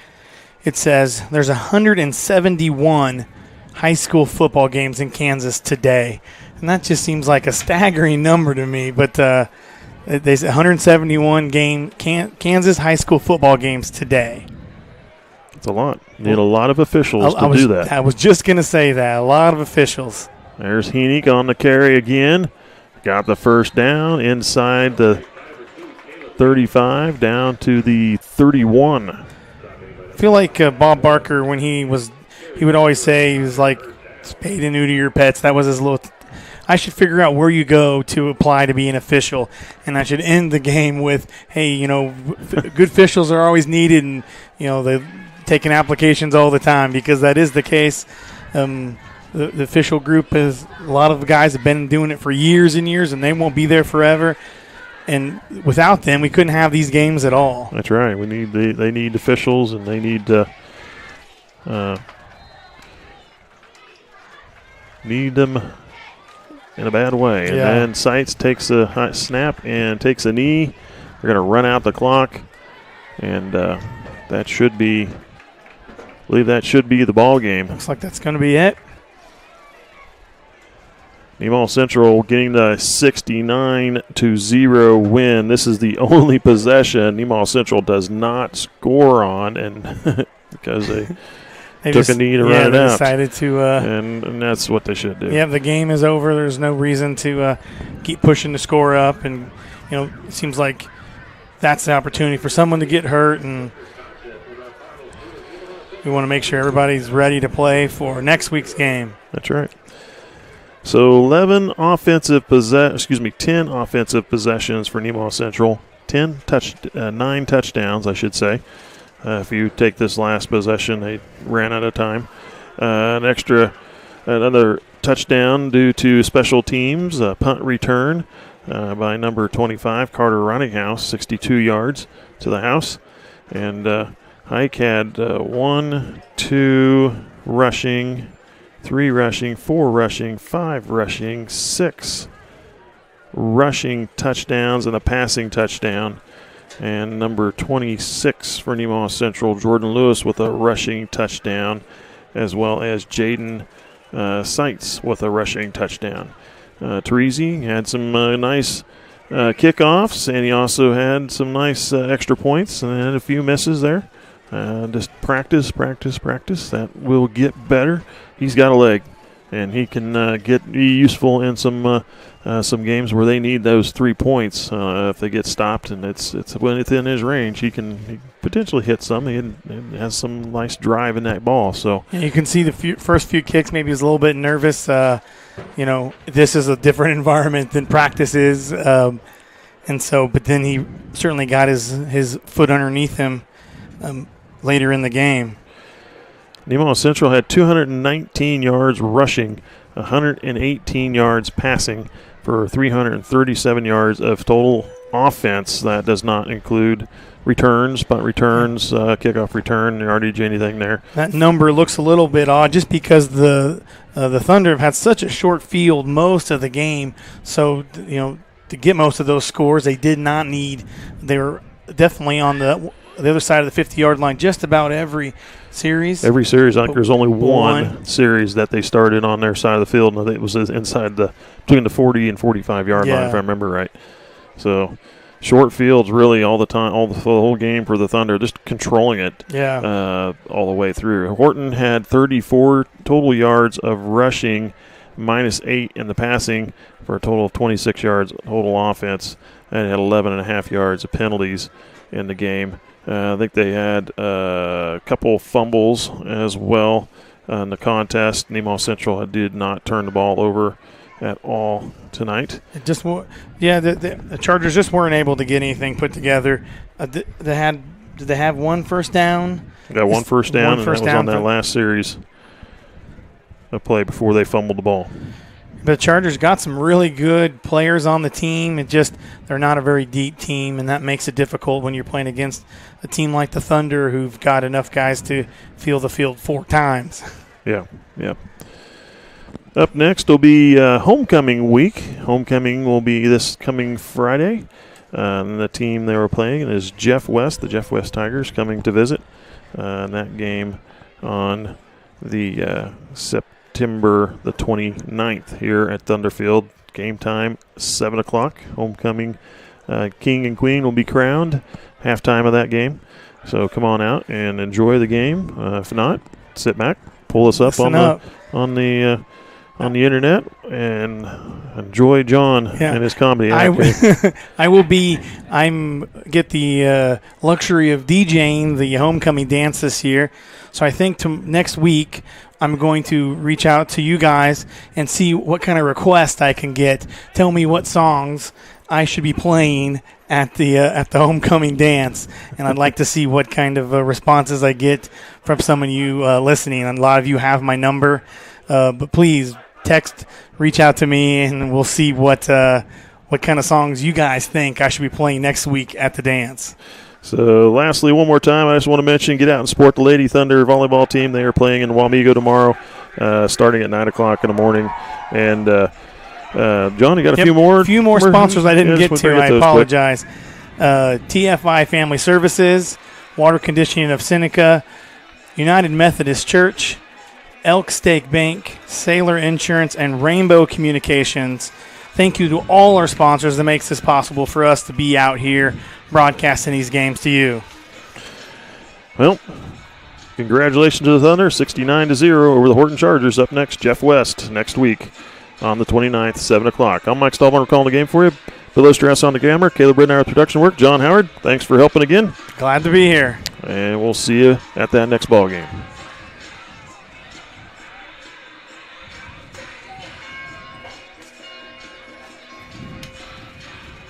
it says there's 171 high school football games in Kansas today. And that just seems like a staggering number to me. But there's 171 Kansas high school football games today. It's a lot. Need a lot of officials to do that. I was just going to say that. A lot of officials. There's Heenick on the carry again. Got the first down inside the 35 down to the 31. I feel like Bob Barker, when he would always say he was like Spay and neuter your pets. That was his little. I should figure out where you go to apply to be an official, and I should end the game with, "Hey, good officials are always needed, and they're taking applications all the time," because that is the case. The official group is a lot of the guys have been doing it for years and years, and they won't be there forever. And without them, we couldn't have these games at all. That's right. They need officials, and they need them in a bad way. And then Seitz takes a hot snap and takes a knee. They're going to run out the clock, and that should be, I believe that should be the ball game. Looks like that's going to be it. Nemaha Central getting the 69-0 win. This is the only possession Nemaha Central does not score on, and because they took a knee to run it out. Decided to, and that's what they should do. Yeah, the game is over. There's no reason to keep pushing the score up, and it seems like that's the opportunity for someone to get hurt, and we want to make sure everybody's ready to play for next week's game. That's right. So 10 offensive possessions for Nemaha Central. 9 touchdowns, I should say. If you take this last possession, they ran out of time. Another touchdown due to special teams, a punt return by number 25, Carter Roninghouse, 62 yards to the house. And Hike had 1, 2 rushing, 3 rushing, 4 rushing, 5 rushing, 6 rushing touchdowns, and a passing touchdown. And number 26 for Nemaha Central, Jordan Lewis, with a rushing touchdown, as well as Jaden Seitz with a rushing touchdown. Teresi had some nice kickoffs, and he also had some nice extra points and had a few misses there. Just practice. That will get better. He's got a leg, and he can be useful in some games where they need those 3 points. If they get stopped and it's within his range, he can potentially hit some. He has some nice drive in that ball. So you can see the first few kicks. Maybe he's a little bit nervous. This is a different environment than practice is, and so. But then he certainly got his foot underneath him later in the game. Nemaha Central had 219 yards rushing, 118 yards passing for 337 yards of total offense. That does not include returns, punt returns, kickoff return, yardage, anything there. That number looks a little bit odd just because the Thunder have had such a short field most of the game. So, to get most of those scores, they did not need. They were definitely on the other side of the 50-yard line just about every series. Every series, like there's only one series that they started on their side of the field, and I think it was inside between the 40 and 45-yard line, if I remember right. So short fields really all the time, the whole game for the Thunder, just controlling it all the way through. Horton had 34 total yards of rushing, -8 in the passing for a total of 26 yards total offense, and had 11.5 yards of penalties in the game. I think they had a couple fumbles as well in the contest. Nemaha Central did not turn the ball over at all tonight. The Chargers just weren't able to get anything put together. Did they have one first down? Got one first down, and that was on that last series of play before they fumbled the ball. The Chargers got some really good players on the team. They're not a very deep team, and that makes it difficult when you're playing against a team like the Thunder, who've got enough guys to feel the field 4 times. Yeah. Up next will be homecoming week. Homecoming will be this coming Friday. And the team they were playing is Jeff West, the Jeff West Tigers, coming to visit. And that game on the September the 29th here at Thunderfield. Game time, 7 o'clock. Homecoming king and queen will be crowned. Halftime of that game. So come on out and enjoy the game. If not, sit back, pull us up on the internet, and enjoy John and his comedy. Get the luxury of DJing the homecoming dance this year. So I think next week I'm going to reach out to you guys and see what kind of request I can get. Tell me what songs I should be playing at the homecoming dance, and I'd like to see what kind of responses I get from some of you listening. And a lot of you have my number, but please text, reach out to me, and we'll see what kind of songs you guys think I should be playing next week at the dance. So, lastly, one more time, I just want to mention, get out and support the Lady Thunder volleyball team. They are playing in Wamego tomorrow, starting at 9 o'clock in the morning. And, John, you got a few more? A few more sponsors I didn't get to. I apologize. TFI Family Services, Water Conditioning of Seneca, United Methodist Church, Elk Stake Bank, Sailor Insurance, and Rainbow Communications. Thank you to all our sponsors that makes this possible for us to be out here broadcasting these games to you. Well, congratulations to the Thunder, 69-0 over the Horton Chargers. Up next, Jeff West next week on the 29th, 7 o'clock. I'm Mike Stahlbarner calling the game for you. Bill Osterhouse on the camera, Caleb Brittenauer with production work, John Howard, thanks for helping again. Glad to be here. And we'll see you at that next ball game.